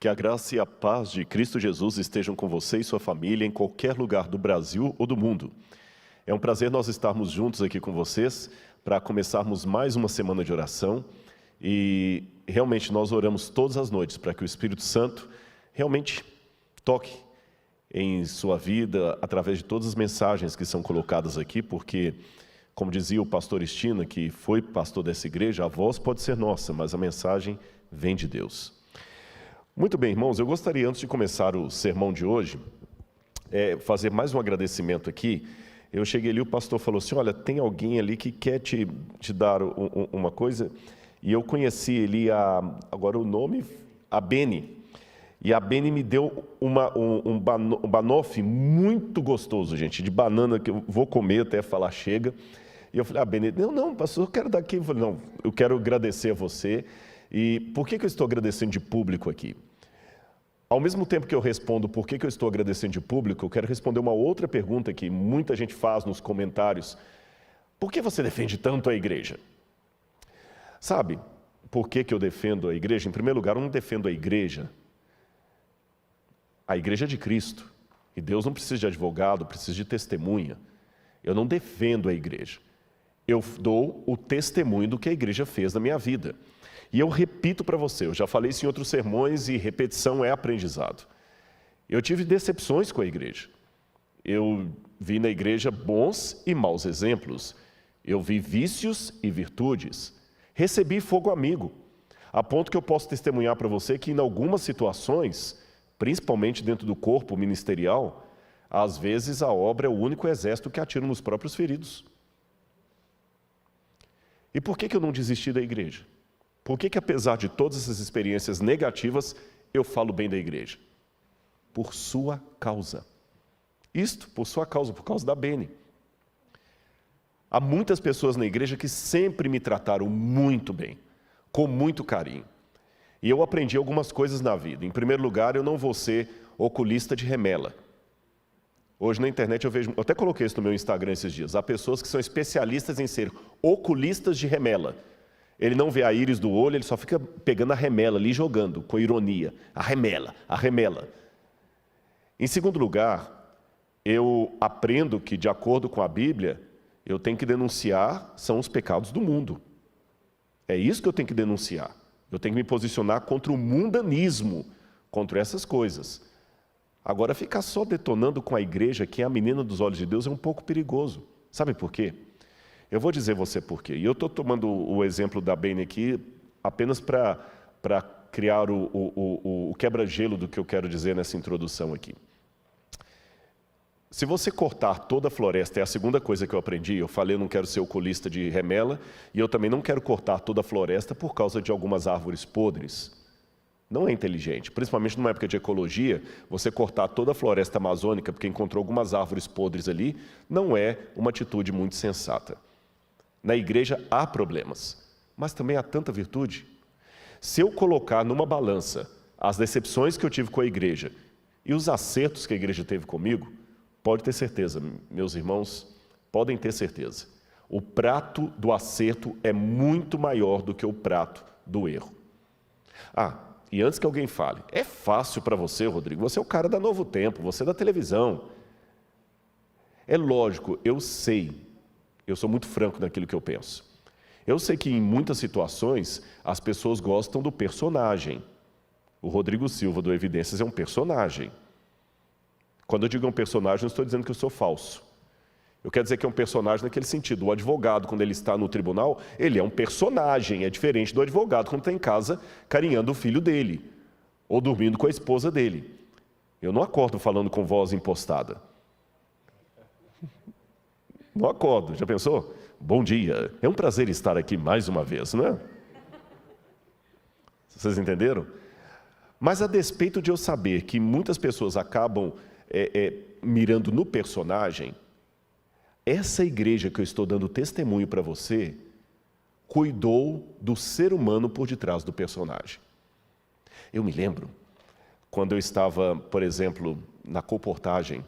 Que a graça e a paz de Cristo Jesus estejam com você e sua família em qualquer lugar do Brasil ou do mundo. É um prazer nós estarmos juntos aqui com vocês para começarmos mais uma semana de oração e realmente nós oramos todas as noites para que o Espírito Santo realmente toque em sua vida através de todas as mensagens que são colocadas aqui, porque, como dizia o pastor Estina, que foi pastor dessa igreja, a voz pode ser nossa, mas a mensagem vem de Deus. Muito bem, irmãos, eu gostaria, antes de começar o sermão de hoje, fazer mais um agradecimento aqui. Eu cheguei ali, o pastor falou assim, olha, tem alguém ali que quer te dar uma coisa, e eu conheci ele, agora o nome, a Beni, e a Beni me deu um banoffee muito gostoso, gente, de banana, que eu vou comer até falar chega, e eu falei, Beni, não, pastor, eu quero daqui, eu falei, não, eu quero agradecer a você. E por que eu estou agradecendo de público aqui? Ao mesmo tempo que eu respondo por que eu estou agradecendo de público, eu quero responder uma outra pergunta que muita gente faz nos comentários. Por que você defende tanto a igreja? Sabe, por que eu defendo a igreja? Em primeiro lugar, eu não defendo a igreja é de Cristo. E Deus não precisa de advogado, precisa de testemunha. Eu não defendo a igreja. Eu dou o testemunho do que a igreja fez na minha vida. E eu repito para você, eu já falei isso em outros sermões e repetição é aprendizado. Eu tive decepções com a igreja. Eu vi na igreja bons e maus exemplos. Eu vi vícios e virtudes. Recebi fogo amigo, a ponto que eu posso testemunhar para você que em algumas situações, principalmente dentro do corpo ministerial, às vezes a obra é o único exército que atira nos próprios feridos. E por que eu não desisti da igreja? Por que apesar de todas essas experiências negativas, eu falo bem da igreja? Por sua causa. Isto, por sua causa, por causa da Beni. Há muitas pessoas na igreja que sempre me trataram muito bem, com muito carinho. E eu aprendi algumas coisas na vida. Em primeiro lugar, eu não vou ser oculista de remela. Hoje na internet eu vejo, eu até coloquei isso no meu Instagram esses dias, há pessoas que são especialistas em ser oculistas de remela. Ele não vê a íris do olho, ele só fica pegando a remela ali, jogando, com ironia. A remela, a remela. Em segundo lugar, eu aprendo que, de acordo com a Bíblia, eu tenho que denunciar são os pecados do mundo. É isso que eu tenho que denunciar. Eu tenho que me posicionar contra o mundanismo, contra essas coisas. Agora, ficar só detonando com a igreja, que é a menina dos olhos de Deus, é um pouco perigoso. Sabe por quê? Eu vou dizer você por quê. E eu estou tomando o exemplo da Beni aqui apenas para criar o quebra-gelo do que eu quero dizer nessa introdução aqui. Se você cortar toda a floresta, é a segunda coisa que eu aprendi, eu falei eu não quero ser oculista de remela, e eu também não quero cortar toda a floresta por causa de algumas árvores podres. Não é inteligente, principalmente numa época de ecologia, você cortar toda a floresta amazônica porque encontrou algumas árvores podres ali, não é uma atitude muito sensata. Na igreja há problemas, mas também há tanta virtude. Se eu colocar numa balança as decepções que eu tive com a igreja e os acertos que a igreja teve comigo, pode ter certeza, meus irmãos, podem ter certeza. O prato do acerto é muito maior do que o prato do erro. E antes que alguém fale, é fácil para você, Rodrigo, você é o cara da Novo Tempo, você é da televisão. É lógico, eu sei. Eu sou muito franco naquilo que eu penso. Eu sei que em muitas situações as pessoas gostam do personagem. O Rodrigo Silva do Evidências é um personagem. Quando eu digo um personagem, não estou dizendo que eu sou falso. Eu quero dizer que é um personagem naquele sentido. O advogado, quando ele está no tribunal, ele é um personagem, é diferente do advogado quando está em casa carinhando o filho dele, ou dormindo com a esposa dele. Eu não acordo falando com voz impostada. Não acordo, já pensou? Bom dia, é um prazer estar aqui mais uma vez, não é? Vocês entenderam? Mas a despeito de eu saber que muitas pessoas acabam mirando no personagem, essa igreja que eu estou dando testemunho para você, cuidou do ser humano por detrás do personagem. Eu me lembro, quando eu estava, por exemplo, na colportagem,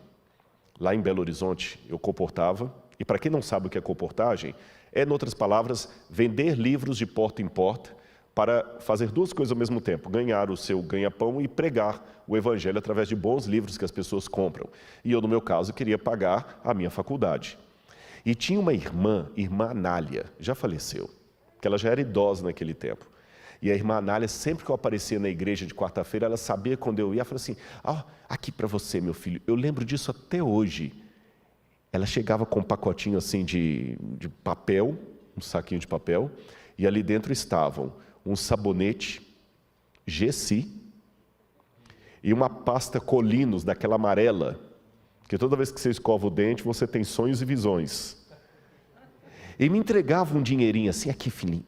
lá em Belo Horizonte, eu colportava. E para quem não sabe o que é colportagem, é, em outras palavras, vender livros de porta em porta para fazer duas coisas ao mesmo tempo: ganhar o seu ganha-pão e pregar o evangelho através de bons livros que as pessoas compram. E eu, no meu caso, queria pagar a minha faculdade. E tinha uma irmã Anália, já faleceu, que ela já era idosa naquele tempo. E a irmã Anália, sempre que eu aparecia na igreja de quarta-feira, ela sabia quando eu ia, ela falou assim: aqui para você, meu filho. Eu lembro disso até hoje. Ela chegava com um pacotinho assim de papel, um saquinho de papel, e ali dentro estavam um sabonete Gessi e uma pasta Colinos, daquela amarela, que toda vez que você escova o dente, você tem sonhos e visões. E me entregava um dinheirinho assim: aqui, filhinho.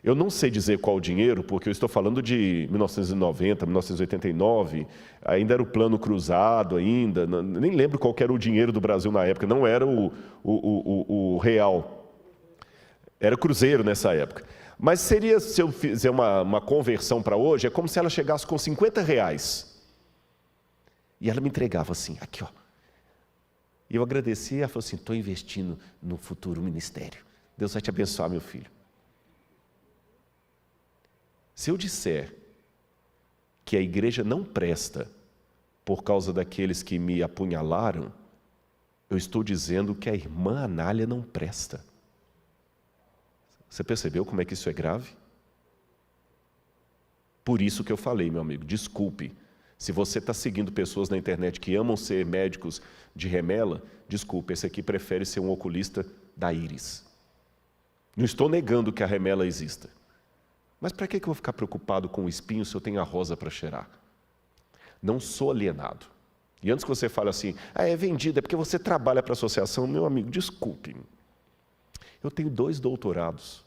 Eu não sei dizer qual o dinheiro, porque eu estou falando de 1990, 1989, ainda era o plano cruzado ainda, nem lembro qual era o dinheiro do Brasil na época, não era o real, era cruzeiro nessa época. Mas seria, se eu fizer uma conversão para hoje, é como se ela chegasse com R$50. E ela me entregava assim: aqui, ó. E eu agradeci, e ela falou assim: estou investindo no futuro ministério. Deus vai te abençoar, meu filho. Se eu disser que a igreja não presta por causa daqueles que me apunhalaram, eu estou dizendo que a irmã Anália não presta. Você percebeu como é que isso é grave? Por isso que eu falei, meu amigo, desculpe. Se você está seguindo pessoas na internet que amam ser médicos de remela, desculpe, esse aqui prefere ser um oculista da íris. Não estou negando que a remela exista. Mas para que eu vou ficar preocupado com o espinho se eu tenho a rosa para cheirar? Não sou alienado. E antes que você fale assim: é vendido, é porque você trabalha para a associação, meu amigo, desculpe. Eu tenho 2 doutorados,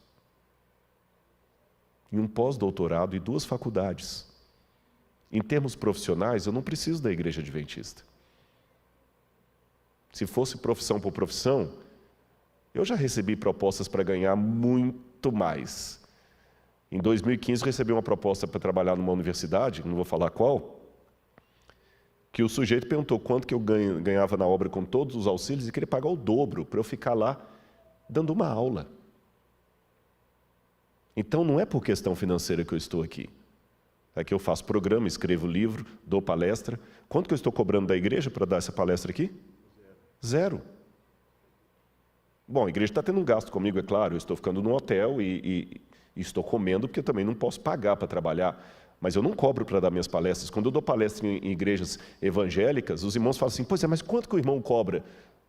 e um pós-doutorado e 2 faculdades. Em termos profissionais, eu não preciso da igreja adventista. Se fosse profissão por profissão, eu já recebi propostas para ganhar muito mais. Em 2015, eu recebi uma proposta para trabalhar numa universidade, não vou falar qual, que o sujeito perguntou quanto que eu ganhava na obra com todos os auxílios e queria pagar o dobro para eu ficar lá dando uma aula. Então, não é por questão financeira que eu estou aqui. É que eu faço programa, escrevo livro, dou palestra. Quanto que eu estou cobrando da igreja para dar essa palestra aqui? 0. Bom, a igreja está tendo um gasto comigo, é claro. Eu estou ficando num hotel e estou comendo, porque eu também não posso pagar para trabalhar. Mas eu não cobro para dar minhas palestras. Quando eu dou palestra em igrejas evangélicas, os irmãos falam assim: pois é, mas quanto que o irmão cobra?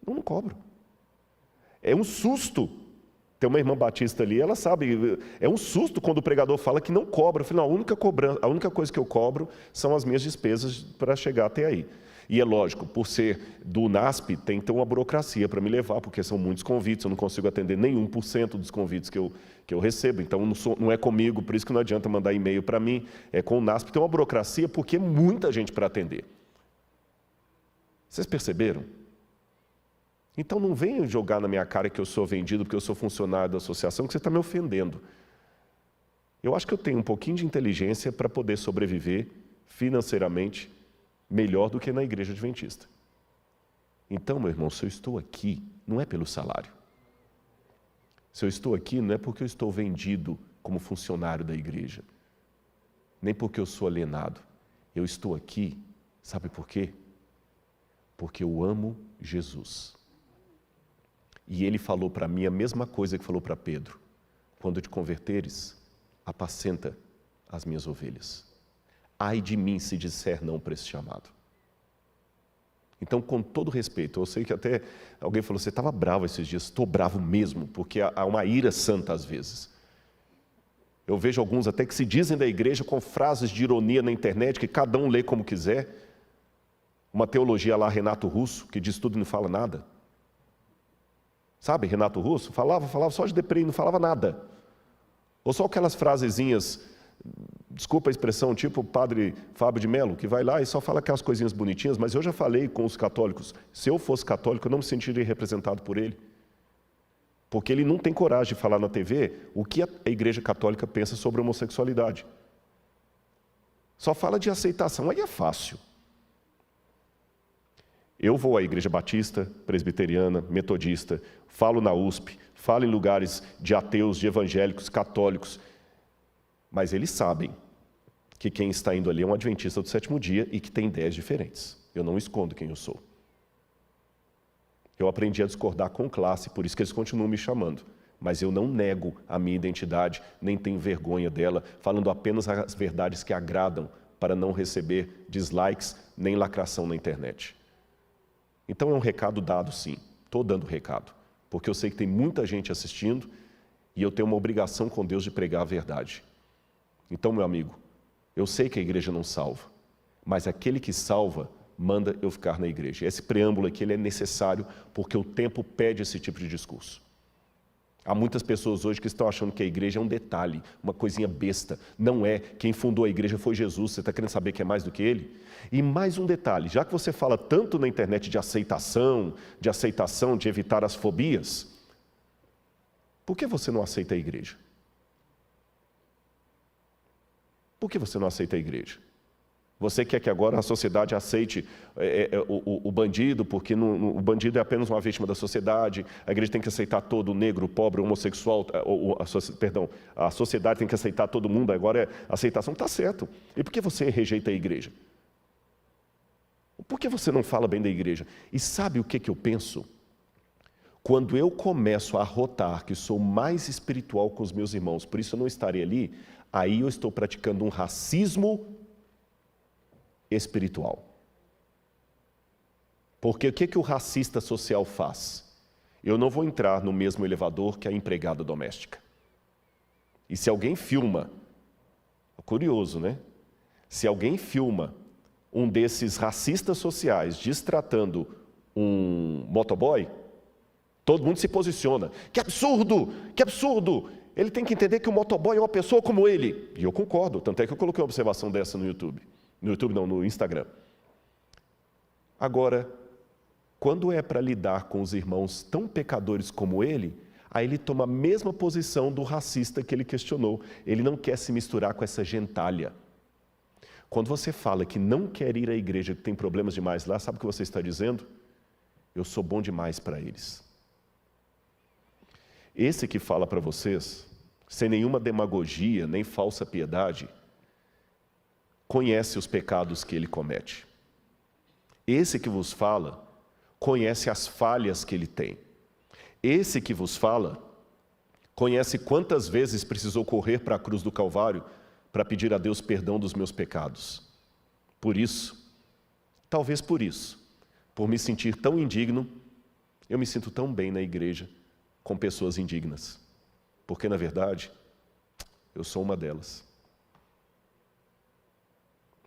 Não cobro. É um susto. Tem uma irmã batista ali, ela sabe, é um susto quando o pregador fala que não cobra. Eu falei: não, a única coisa que eu cobro são as minhas despesas para chegar até aí. E é lógico, por ser do NASP, tem que ter uma burocracia para me levar, porque são muitos convites, eu não consigo atender nenhum por cento dos convites que eu recebo. Então, não é comigo, por isso que não adianta mandar e-mail para mim, é com o NASP. Tem uma burocracia porque é muita gente para atender. Vocês perceberam? Então, não venham jogar na minha cara que eu sou vendido porque eu sou funcionário da associação, que você está me ofendendo. Eu acho que eu tenho um pouquinho de inteligência para poder sobreviver financeiramente melhor do que na igreja adventista. Então, meu irmão, se eu estou aqui, não é pelo salário. Se eu estou aqui, não é porque eu estou vendido como funcionário da igreja, nem porque eu sou alienado. Eu estou aqui, sabe por quê? Porque eu amo Jesus. E ele falou para mim a mesma coisa que falou para Pedro: quando te converteres, apacenta as minhas ovelhas. Ai de mim se disser não para esse chamado. Então, com todo respeito, eu sei que até alguém falou: você estava bravo esses dias. Estou bravo mesmo, porque há uma ira santa às vezes. Eu vejo alguns até que se dizem da igreja com frases de ironia na internet, que cada um lê como quiser. Uma teologia lá, Renato Russo, que diz tudo e não fala nada. Sabe, Renato Russo? Falava só de deprê e não falava nada. Ou só aquelas frasezinhas, desculpa a expressão, tipo o padre Fábio de Mello, que vai lá e só fala aquelas coisinhas bonitinhas, mas eu já falei com os católicos: se eu fosse católico, eu não me sentiria representado por ele. Porque ele não tem coragem de falar na TV o que a igreja católica pensa sobre a homossexualidade. Só fala de aceitação, aí é fácil. Eu vou à igreja batista, presbiteriana, metodista, falo na USP, falo em lugares de ateus, de evangélicos, católicos. Mas eles sabem que quem está indo ali é um adventista do sétimo dia e que tem ideias diferentes. Eu não escondo quem eu sou. Eu aprendi a discordar com classe, por isso que eles continuam me chamando. Mas eu não nego a minha identidade, nem tenho vergonha dela, falando apenas as verdades que agradam, para não receber dislikes nem lacração na internet. Então é um recado dado, sim. Estou dando recado, porque eu sei que tem muita gente assistindo e eu tenho uma obrigação com Deus de pregar a verdade. Então, meu amigo, eu sei que a igreja não salva, mas aquele que salva manda eu ficar na igreja. Esse preâmbulo aqui ele é necessário porque o tempo pede esse tipo de discurso. Há muitas pessoas hoje que estão achando que a igreja é um detalhe, uma coisinha besta. Não é. Quem fundou a igreja foi Jesus. Você está querendo saber que é mais do que ele? E mais um detalhe, já que você fala tanto na internet de aceitação, de evitar as fobias, por que você não aceita a igreja? Por que você não aceita a igreja? Você quer que agora a sociedade aceite o bandido, porque o bandido é apenas uma vítima da sociedade, a igreja tem que aceitar todo o negro, o pobre, o homossexual, a sociedade tem que aceitar todo mundo, agora a aceitação está certo. E por que você rejeita a igreja? Por que você não fala bem da igreja? E sabe o que eu penso? Quando eu começo a arrotar que sou mais espiritual com os meus irmãos, por isso eu não estarei ali, aí eu estou praticando um racismo espiritual. Porque o que o racista social faz? Eu não vou entrar no mesmo elevador que a empregada doméstica. E se alguém filma, curioso, né? Se alguém filma um desses racistas sociais destratando um motoboy, todo mundo se posiciona. Que absurdo! Que absurdo! Ele tem que entender que o motoboy é uma pessoa como ele. E eu concordo, tanto é que eu coloquei uma observação dessa no YouTube. No Instagram. Agora, quando é para lidar com os irmãos tão pecadores como ele, aí ele toma a mesma posição do racista que ele questionou. Ele não quer se misturar com essa gentalha. Quando você fala que não quer ir à igreja, que tem problemas demais lá, sabe o que você está dizendo? Eu sou bom demais para eles. Esse que fala para vocês, sem nenhuma demagogia, nem falsa piedade, conhece os pecados que ele comete. Esse que vos fala, conhece as falhas que ele tem. Esse que vos fala, conhece quantas vezes precisou correr para a cruz do Calvário para pedir a Deus perdão dos meus pecados. Por isso, talvez por isso, por me sentir tão indigno, eu me sinto tão bem na igreja com pessoas indignas. Porque, na verdade, eu sou uma delas.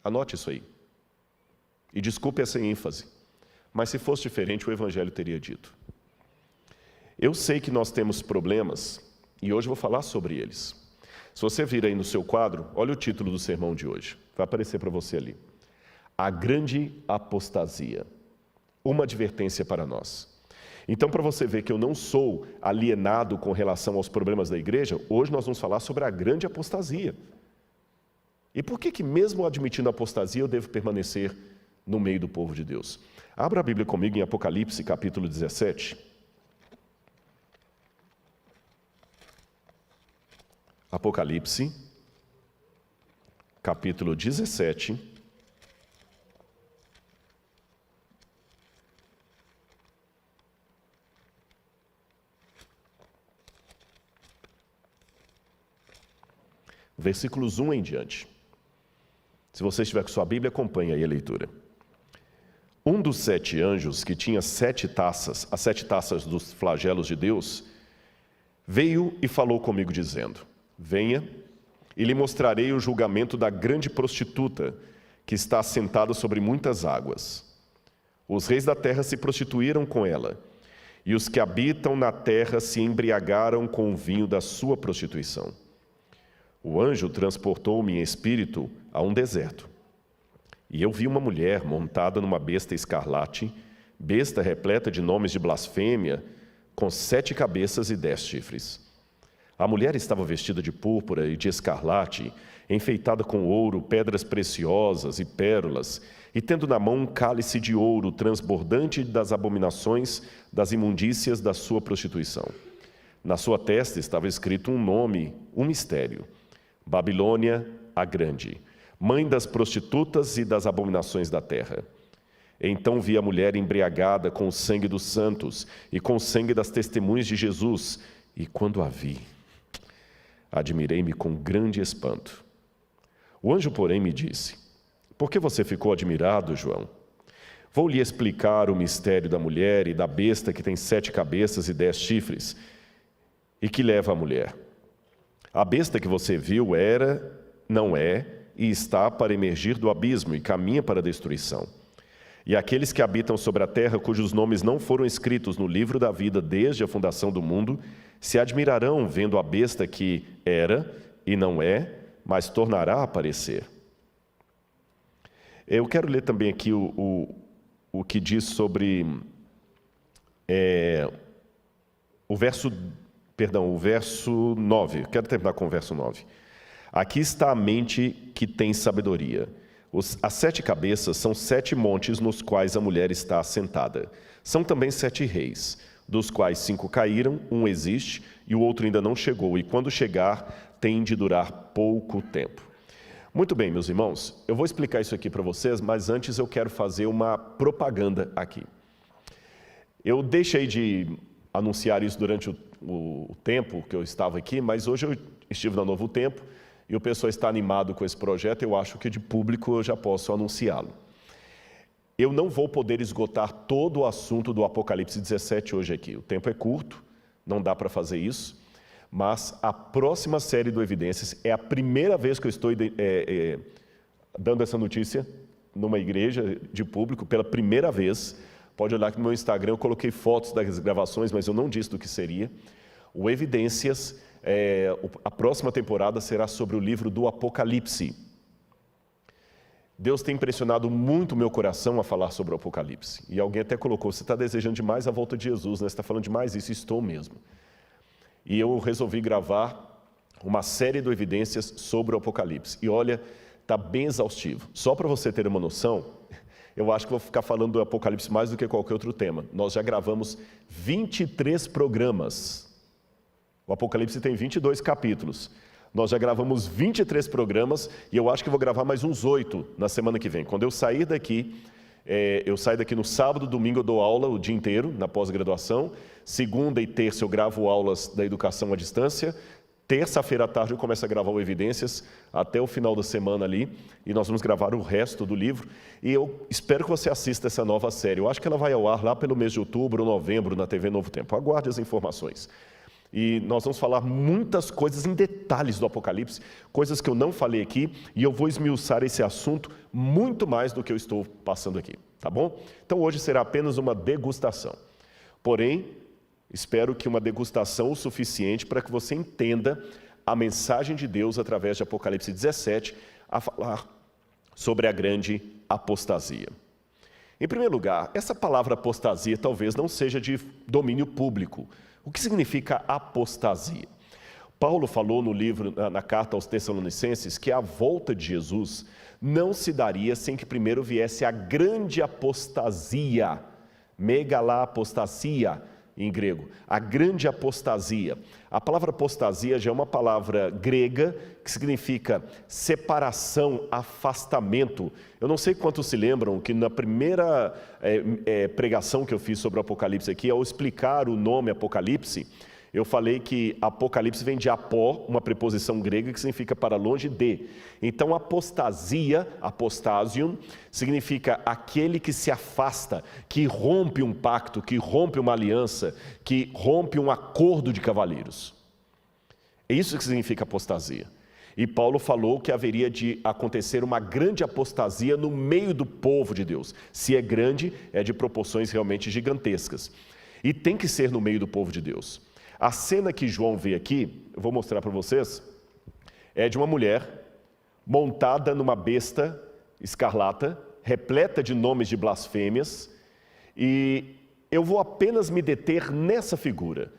Anote isso aí. E desculpe essa ênfase, mas se fosse diferente, o Evangelho teria dito. Eu sei que nós temos problemas, e hoje vou falar sobre eles. Se você vir aí no seu quadro, olha o título do sermão de hoje. Vai aparecer para você ali. A grande apostasia. Uma advertência para nós. Então, para você ver que eu não sou alienado com relação aos problemas da igreja, hoje nós vamos falar sobre a grande apostasia. E por que mesmo admitindo a apostasia, eu devo permanecer no meio do povo de Deus? Abra a Bíblia comigo em Apocalipse, capítulo 17. Apocalipse, capítulo 17. Versículos 1 em diante. Se você estiver com sua Bíblia, acompanhe aí a leitura. Um dos 7 anjos, que tinha 7 taças, as 7 taças dos flagelos de Deus, veio e falou comigo dizendo: venha, e lhe mostrarei o julgamento da grande prostituta, que está assentada sobre muitas águas. Os reis da terra se prostituíram com ela, e os que habitam na terra se embriagaram com o vinho da sua prostituição. O anjo transportou-me em espírito a um deserto. E eu vi uma mulher montada numa besta escarlate, besta repleta de nomes de blasfêmia, com 7 cabeças e 10 chifres. A mulher estava vestida de púrpura e de escarlate, enfeitada com ouro, pedras preciosas e pérolas, e tendo na mão um cálice de ouro transbordante das abominações, das imundícias da sua prostituição. Na sua testa estava escrito um nome, um mistério: Babilônia a Grande, mãe das prostitutas e das abominações da terra. Então vi a mulher embriagada com o sangue dos santos e com o sangue das testemunhas de Jesus, e quando a vi, admirei-me com grande espanto. O anjo, porém, me disse: por que você ficou admirado, João? Vou lhe explicar o mistério da mulher e da besta que tem 7 cabeças e 10 chifres, e que leva a mulher. A besta que você viu era, não é, e está para emergir do abismo e caminha para a destruição. E aqueles que habitam sobre a terra, cujos nomes não foram escritos no livro da vida desde a fundação do mundo, se admirarão vendo a besta que era e não é, mas tornará a aparecer. Eu quero ler também aqui o que diz sobre o verso 9. Quero terminar com o verso 9. Aqui está a mente que tem sabedoria. As 7 cabeças são 7 montes nos quais a mulher está assentada. São também 7 reis, dos quais 5 caíram, um existe e o outro ainda não chegou, e quando chegar, tem de durar pouco tempo. Muito bem, meus irmãos, eu vou explicar isso aqui para vocês, mas antes eu quero fazer uma propaganda aqui. Eu deixei de anunciar isso durante o tempo que eu estava aqui, mas hoje eu estive na Novo Tempo, e o pessoal está animado com esse projeto, eu acho que de público eu já posso anunciá-lo. Eu não vou poder esgotar todo o assunto do Apocalipse 17 hoje aqui. O tempo é curto, não dá para fazer isso, mas a próxima série do Evidências é a primeira vez que eu estou dando essa notícia numa igreja de público, pela primeira vez. Pode olhar que no meu Instagram eu coloquei fotos das gravações, mas eu não disse do que seria. O Evidências, a próxima temporada será sobre o livro do Apocalipse. Deus tem impressionado muito o meu coração a falar sobre o Apocalipse. E alguém até colocou: você está desejando demais a volta de Jesus, né? Você está falando demais isso. Estou mesmo. E eu resolvi gravar uma série de evidências sobre o Apocalipse. E olha, está bem exaustivo. Só para você ter uma noção, eu acho que vou ficar falando do Apocalipse mais do que qualquer outro tema. Nós já gravamos 23 programas. O Apocalipse tem 22 capítulos. Nós já gravamos 23 programas e eu acho que vou gravar mais uns 8 na semana que vem. Quando eu sair daqui, eu saio daqui no sábado, domingo eu dou aula o dia inteiro, na pós-graduação. Segunda e terça eu gravo aulas da educação à distância. Terça-feira à tarde eu começo a gravar o Evidências até o final da semana ali. E nós vamos gravar o resto do livro. E eu espero que você assista essa nova série. Eu acho que ela vai ao ar lá pelo mês de outubro ou novembro na TV Novo Tempo. Aguarde as informações. E nós vamos falar muitas coisas em detalhes do Apocalipse, coisas que eu não falei aqui, e eu vou esmiuçar esse assunto muito mais do que eu estou passando aqui, tá bom? Então hoje será apenas uma degustação. Porém, espero que uma degustação o suficiente para que você entenda a mensagem de Deus através de Apocalipse 17, a falar sobre a grande apostasia. Em primeiro lugar, essa palavra apostasia talvez não seja de domínio público. O que significa apostasia? Paulo falou no livro, na carta aos Tessalonicenses, que a volta de Jesus não se daria sem que primeiro viesse a grande apostasia, megalapostasia em grego, a grande apostasia. A palavra apostasia já é uma palavra grega que significa separação, afastamento. Eu não sei quantos se lembram que na primeira pregação que eu fiz sobre o Apocalipse aqui, ao explicar o nome Apocalipse, eu falei que Apocalipse vem de apó, uma preposição grega que significa para longe de. Então, apostasia, apostasium, significa aquele que se afasta, que rompe um pacto, que rompe uma aliança, que rompe um acordo de cavalheiros. É isso que significa apostasia. E Paulo falou que haveria de acontecer uma grande apostasia no meio do povo de Deus. Se é grande, é de proporções realmente gigantescas. E tem que ser no meio do povo de Deus. A cena que João vê aqui, eu vou mostrar para vocês, é de uma mulher montada numa besta escarlata, repleta de nomes de blasfêmias, e eu vou apenas me deter nessa figura.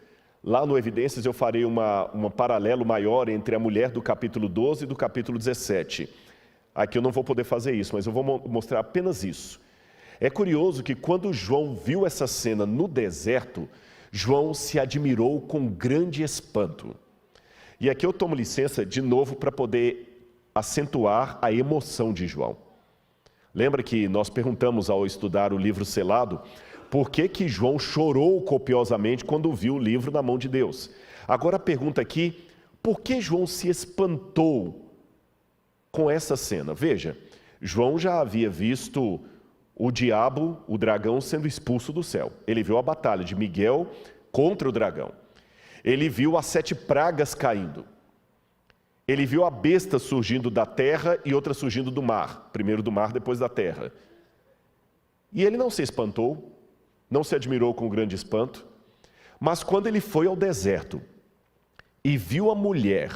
Lá no Evidências eu farei um paralelo maior entre a mulher do capítulo 12 e do capítulo 17. Aqui eu não vou poder fazer isso, mas eu vou mostrar apenas isso. É curioso que quando João viu essa cena no deserto, João se admirou com grande espanto. E aqui eu tomo licença de novo para poder acentuar a emoção de João. Lembra que nós perguntamos ao estudar o livro selado, por que João chorou copiosamente quando viu o livro na mão de Deus? Agora a pergunta aqui, por que João se espantou com essa cena? Veja, João já havia visto o diabo, o dragão, sendo expulso do céu. Ele viu a batalha de Miguel contra o dragão. Ele viu as 7 pragas caindo. Ele viu a besta surgindo da terra e outra surgindo do mar. Primeiro do mar, depois da terra. E ele não se espantou, não se admirou com grande espanto. Mas quando ele foi ao deserto e viu a mulher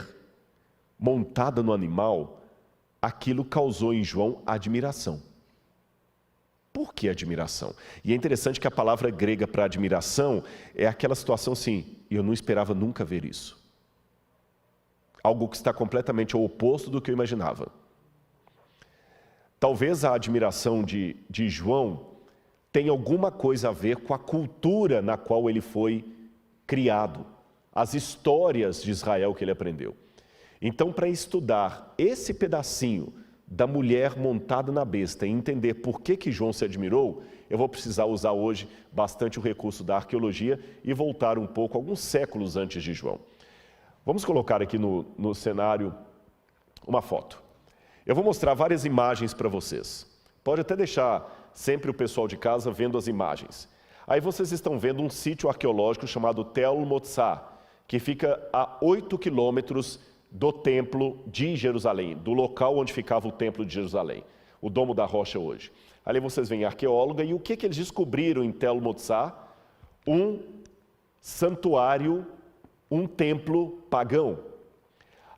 montada no animal, aquilo causou em João admiração. Por que admiração? E é interessante que a palavra grega para admiração é aquela situação assim, eu não esperava nunca ver isso. Algo que está completamente ao oposto do que eu imaginava. Talvez a admiração de João tenha alguma coisa a ver com a cultura na qual ele foi criado, as histórias de Israel que ele aprendeu. Então, para estudar esse pedacinho da mulher montada na besta e entender por que João se admirou, eu vou precisar usar hoje bastante o recurso da arqueologia e voltar um pouco, alguns séculos antes de João. Vamos colocar aqui no cenário uma foto. Eu vou mostrar várias imagens para vocês. Pode até deixar sempre o pessoal de casa vendo as imagens. Aí vocês estão vendo um sítio arqueológico chamado Tel Motsar, que fica a 8 quilômetros do templo de Jerusalém, do local onde ficava o templo de Jerusalém, o Domo da Rocha hoje. Ali vocês veem a arqueóloga e o que eles descobriram em Tel Motsar? Um santuário, um templo pagão.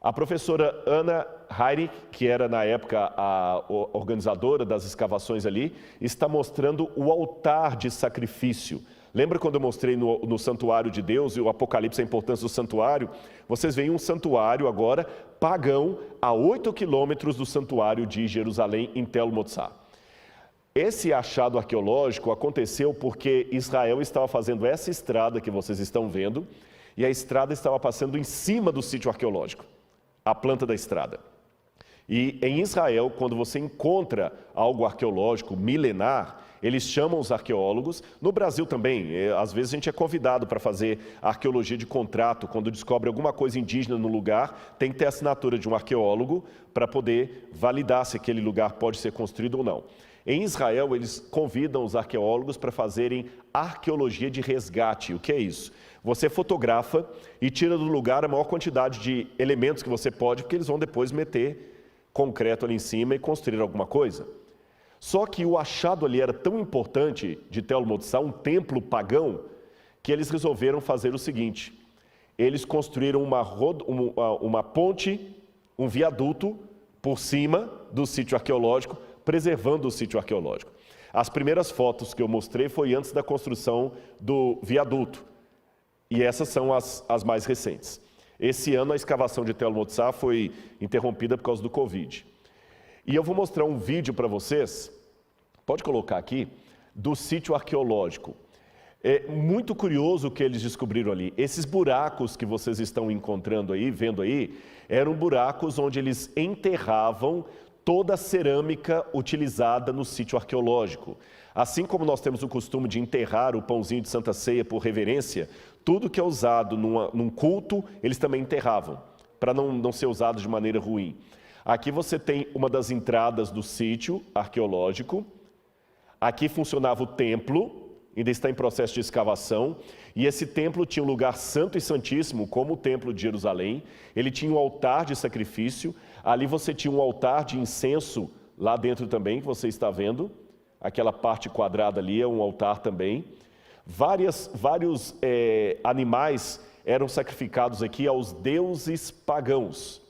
A professora Ana Heinrich, que era na época a organizadora das escavações ali, está mostrando o altar de sacrifício. Lembra quando eu mostrei no santuário de Deus e o Apocalipse, a importância do santuário? Vocês veem um santuário agora pagão a 8 quilômetros do santuário de Jerusalém, em Tel Motsar. Esse achado arqueológico aconteceu porque Israel estava fazendo essa estrada que vocês estão vendo e a estrada estava passando em cima do sítio arqueológico, a planta da estrada. E em Israel, quando você encontra algo arqueológico milenar, eles chamam os arqueólogos. No Brasil também, às vezes a gente é convidado para fazer arqueologia de contrato. Quando descobre alguma coisa indígena no lugar, tem que ter a assinatura de um arqueólogo para poder validar se aquele lugar pode ser construído ou não. Em Israel, eles convidam os arqueólogos para fazerem arqueologia de resgate. O que é isso? Você fotografa e tira do lugar a maior quantidade de elementos que você pode, porque eles vão depois meter concreto ali em cima e construir alguma coisa. Só que o achado ali era tão importante de Tel Motsar, um templo pagão, que eles resolveram fazer o seguinte: eles construíram uma ponte, um viaduto por cima do sítio arqueológico, preservando o sítio arqueológico. As primeiras fotos que eu mostrei foi antes da construção do viaduto, e essas são as mais recentes. Esse ano a escavação de Tel Motsar foi interrompida por causa do Covid. E eu vou mostrar um vídeo para vocês, pode colocar aqui, do sítio arqueológico. É muito curioso o que eles descobriram ali. Esses buracos que vocês estão encontrando aí, vendo aí, eram buracos onde eles enterravam toda a cerâmica utilizada no sítio arqueológico. Assim como nós temos o costume de enterrar o pãozinho de Santa Ceia por reverência, tudo que é usado num culto, eles também enterravam, para não ser usado de maneira ruim. Aqui você tem uma das entradas do sítio arqueológico. Aqui funcionava o templo, ainda está em processo de escavação. E esse templo tinha um lugar santo e santíssimo, como o templo de Jerusalém. Ele tinha um altar de sacrifício. Ali você tinha um altar de incenso, lá dentro também, que você está vendo. Aquela parte quadrada ali é um altar também. Vários animais eram sacrificados aqui aos deuses pagãos.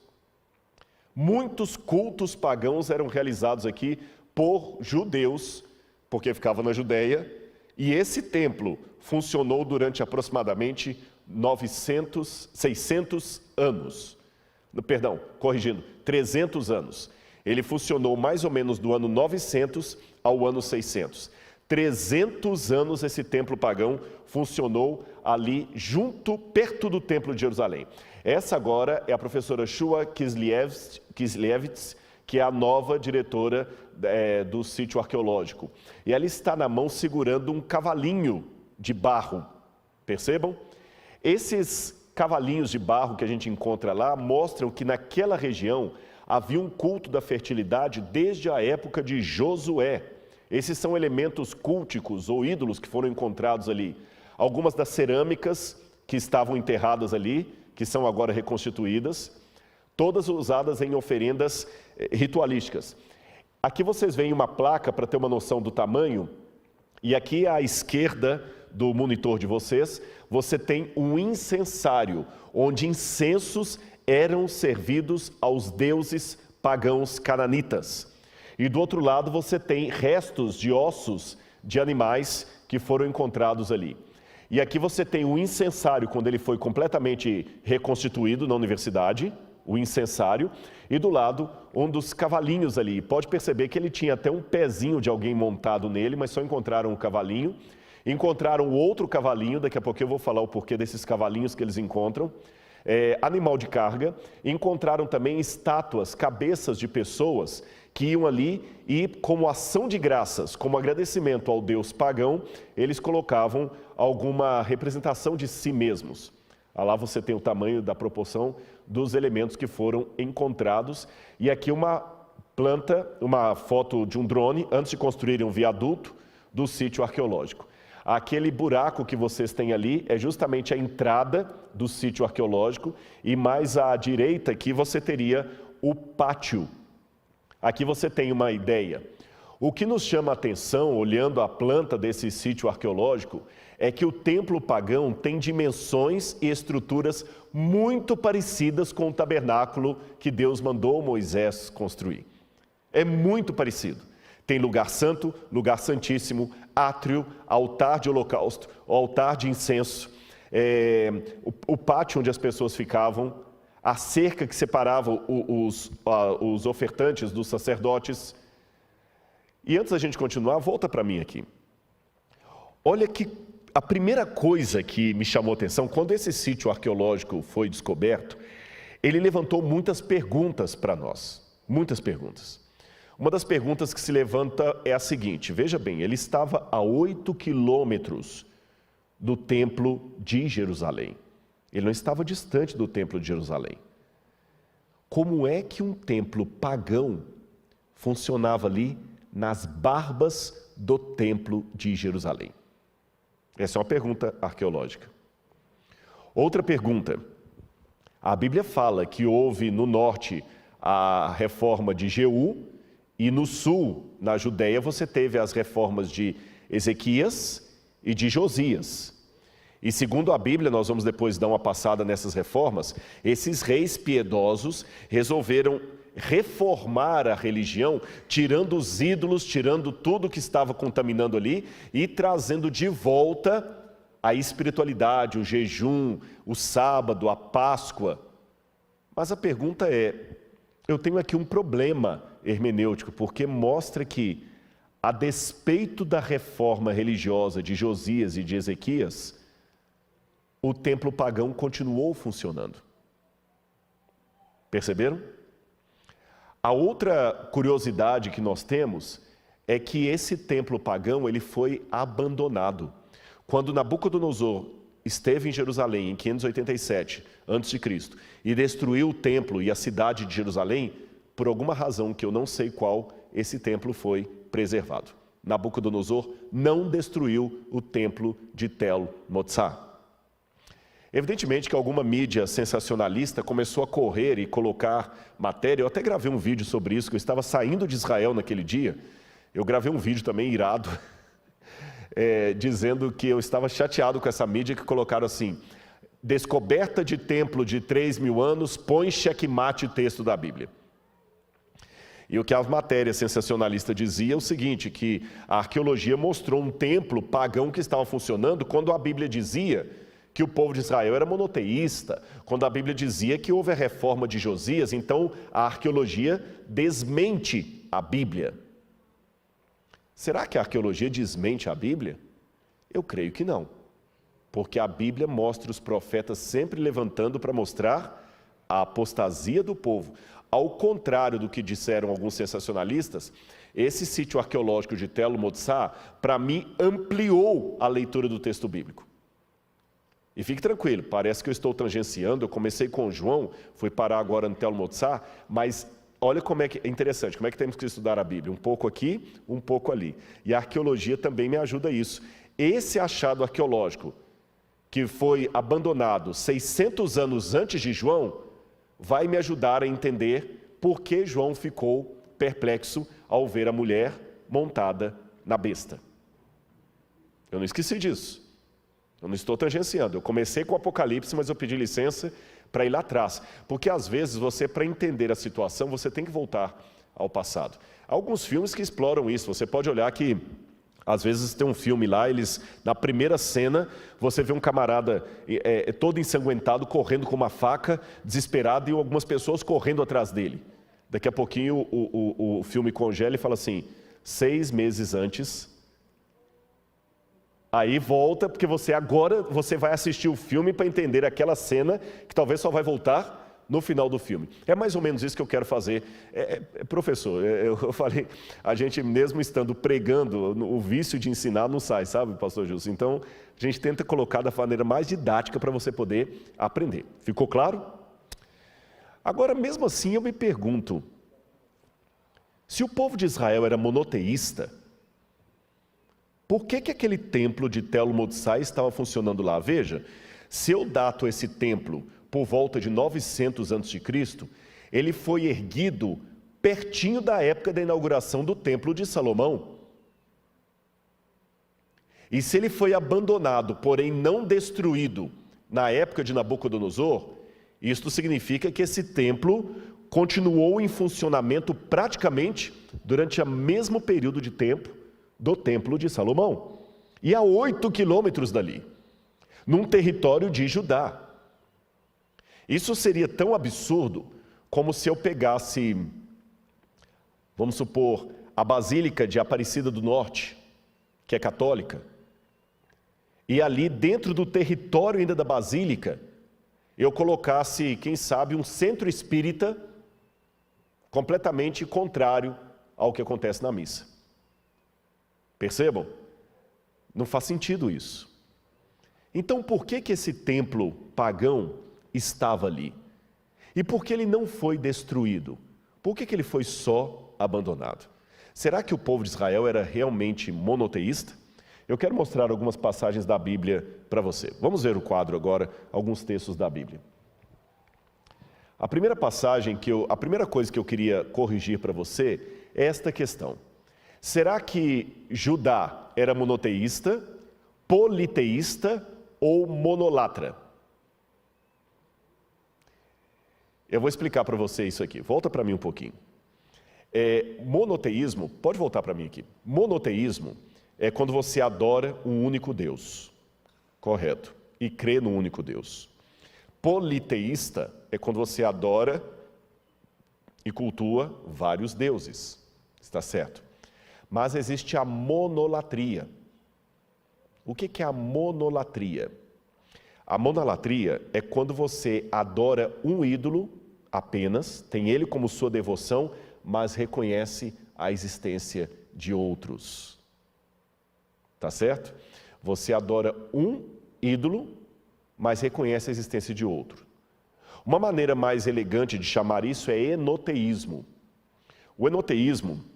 Muitos cultos pagãos eram realizados aqui por judeus, porque ficava na Judéia, e esse templo funcionou durante aproximadamente 600 anos. Perdão, corrigindo, 300 anos. Ele funcionou mais ou menos do ano 900 ao ano 600. 300 anos esse templo pagão funcionou ali perto do templo de Jerusalém. Essa agora é a professora Shua Kislevitz, que é a nova diretora do sítio arqueológico. E ela está na mão segurando um cavalinho de barro. Percebam? Esses cavalinhos de barro que a gente encontra lá mostram que naquela região havia um culto da fertilidade desde a época de Josué. Esses são elementos culticos ou ídolos que foram encontrados ali. Algumas das cerâmicas que estavam enterradas ali, que são agora reconstituídas, todas usadas em oferendas ritualísticas. Aqui vocês veem uma placa para ter uma noção do tamanho, e aqui à esquerda do monitor de vocês, você tem um incensário, onde incensos eram servidos aos deuses pagãos cananitas. E do outro lado você tem restos de ossos de animais que foram encontrados ali. E aqui você tem o incensário, quando ele foi completamente reconstituído na universidade, o incensário, e do lado um dos cavalinhos ali. Pode perceber que ele tinha até um pezinho de alguém montado nele, mas só encontraram um cavalinho. Encontraram outro cavalinho, daqui a pouco eu vou falar o porquê desses cavalinhos que eles encontram. Animal de carga. Encontraram também estátuas, cabeças de pessoas que iam ali e, como ação de graças, como agradecimento ao deus pagão, eles colocavam alguma representação de si mesmos. Lá você tem o tamanho da proporção dos elementos que foram encontrados. E aqui uma foto de um drone, antes de construírem um viaduto do sítio arqueológico. Aquele buraco que vocês têm ali é justamente a entrada do sítio arqueológico, e mais à direita aqui você teria o pátio. Aqui você tem uma ideia. O que nos chama a atenção, olhando a planta desse sítio arqueológico, é que o templo pagão tem dimensões e estruturas muito parecidas com o tabernáculo que Deus mandou Moisés construir. É muito parecido. Tem lugar santo, lugar santíssimo, átrio, altar de holocausto, altar de incenso, o pátio onde as pessoas ficavam, a cerca que separava os ofertantes dos sacerdotes. E antes da gente continuar, volta para mim aqui. Olha que a primeira coisa que me chamou a atenção, quando esse sítio arqueológico foi descoberto, ele levantou muitas perguntas para nós, muitas perguntas. Uma das perguntas que se levanta é a seguinte: veja bem, ele estava a 8 quilômetros do templo de Jerusalém. Ele não estava distante do templo de Jerusalém. Como é que um templo pagão funcionava ali nas barbas do templo de Jerusalém? Essa é uma pergunta arqueológica. Outra pergunta: a Bíblia fala que houve no norte a reforma de Jeú, e no sul, na Judéia, você teve as reformas de Ezequias e de Josias. E segundo a Bíblia, nós vamos depois dar uma passada nessas reformas, esses reis piedosos resolveram reformar a religião, tirando os ídolos, tirando tudo que estava contaminando ali e trazendo de volta a espiritualidade, o jejum, o sábado, a Páscoa. Mas a pergunta é, eu tenho aqui um problema hermenêutico, porque mostra que, a despeito da reforma religiosa de Josias e de Ezequias, o templo pagão continuou funcionando. Perceberam? A outra curiosidade que nós temos é que esse templo pagão ele foi abandonado. Quando Nabucodonosor esteve em Jerusalém em 587 a.C. e destruiu o templo e a cidade de Jerusalém, por alguma razão que eu não sei qual, esse templo foi preservado. Nabucodonosor não destruiu o templo de Tel Motsar. Evidentemente que alguma mídia sensacionalista começou a correr e colocar matéria. Eu até gravei um vídeo sobre isso, que eu estava saindo de Israel naquele dia. Eu gravei um vídeo também irado, dizendo que eu estava chateado com essa mídia que colocaram assim: descoberta de templo de 3.000 anos põe xeque-mate texto da Bíblia. E o que a matéria sensacionalista dizia é o seguinte, que a arqueologia mostrou um templo pagão que estava funcionando quando a Bíblia dizia que o povo de Israel era monoteísta, quando a Bíblia dizia que houve a reforma de Josias. Então a arqueologia desmente a Bíblia. Será que a arqueologia desmente a Bíblia? Eu creio que não, porque a Bíblia mostra os profetas sempre levantando para mostrar a apostasia do povo. Ao contrário do que disseram alguns sensacionalistas, esse sítio arqueológico de Tell el-Motsar, para mim, ampliou a leitura do texto bíblico. E fique tranquilo, parece que eu estou tangenciando, eu comecei com João, fui parar agora no Tell el-Motsar, mas olha como é que é interessante, como é que temos que estudar a Bíblia, um pouco aqui, um pouco ali. E a arqueologia também me ajuda a isso. Esse achado arqueológico, que foi abandonado 600 anos antes de João, vai me ajudar a entender por que João ficou perplexo ao ver a mulher montada na besta. Eu não esqueci disso. Eu não estou tangenciando. Eu comecei com o Apocalipse, mas eu pedi licença para ir lá atrás. Porque às vezes você, para entender a situação, você tem que voltar ao passado. Há alguns filmes que exploram isso. Você pode olhar que às vezes tem um filme lá, na primeira cena, você vê um camarada todo ensanguentado, correndo com uma faca, desesperado, e algumas pessoas correndo atrás dele. Daqui a pouquinho o filme congela e fala assim, 6 meses antes. Aí volta, porque agora você vai assistir o filme para entender aquela cena, que talvez só vai voltar no final do filme. É mais ou menos isso que eu quero fazer. Professor, eu falei, a gente mesmo estando pregando, o vício de ensinar não sai, sabe, pastor Justo? Então, a gente tenta colocar da maneira mais didática para você poder aprender. Ficou claro? Agora, mesmo assim, eu me pergunto, se o povo de Israel era monoteísta, por que aquele templo de Tell el-Motsar estava funcionando lá? Veja, se eu dato esse templo por volta de 900 a.C., ele foi erguido pertinho da época da inauguração do Templo de Salomão. E se ele foi abandonado, porém não destruído, na época de Nabucodonosor, isto significa que esse templo continuou em funcionamento praticamente durante o mesmo período de tempo do Templo de Salomão. E a 8 quilômetros dali, num território de Judá. Isso seria tão absurdo como se eu pegasse, vamos supor, a Basílica de Aparecida do Norte, que é católica, e ali dentro do território ainda da Basílica, eu colocasse, quem sabe, um centro espírita completamente contrário ao que acontece na missa. Percebam? Não faz sentido isso. Então, por que esse templo pagão estava ali? E por que ele não foi destruído? Por que ele foi só abandonado? Será que o povo de Israel era realmente monoteísta? Eu quero mostrar algumas passagens da Bíblia para você. Vamos ver o quadro agora, alguns textos da Bíblia. A primeira coisa que eu queria corrigir para você é esta questão. Será que Judá era monoteísta, politeísta ou monolatra? Eu vou explicar para você isso aqui. Volta para mim um pouquinho. Monoteísmo, pode voltar para mim aqui. Monoteísmo é quando você adora um único Deus, correto, e crê no único Deus. Politeísta é quando você adora e cultua vários deuses, está certo? Mas existe a monolatria. O que é a monolatria? A monolatria é quando você adora um ídolo apenas, tem ele como sua devoção, mas reconhece a existência de outros. Tá certo? Você adora um ídolo, mas reconhece a existência de outro. Uma maneira mais elegante de chamar isso é enoteísmo. O enoteísmo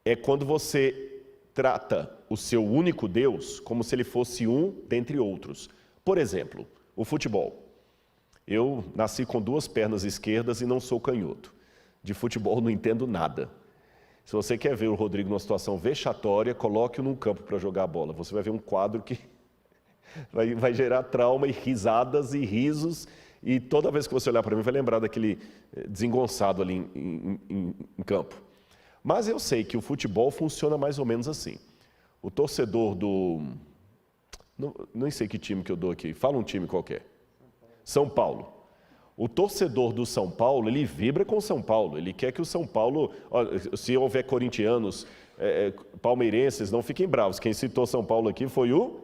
é quando você trata o seu único Deus como se ele fosse um dentre outros. Por exemplo, o futebol. Eu nasci com 2 pernas esquerdas e não sou canhoto. De futebol não entendo nada. Se você quer ver o Rodrigo numa situação vexatória, coloque-o num campo para jogar a bola. Você vai ver um quadro que vai gerar trauma e risadas e risos. E toda vez que você olhar para mim, vai lembrar daquele desengonçado ali em campo. Mas eu sei que o futebol funciona mais ou menos assim. O torcedor do... Não sei que time que eu dou aqui. Fala um time qualquer. São Paulo. O torcedor do São Paulo, ele vibra com o São Paulo. Ele quer que o São Paulo... Se houver corintianos palmeirenses, não fiquem bravos. Quem citou São Paulo aqui foi o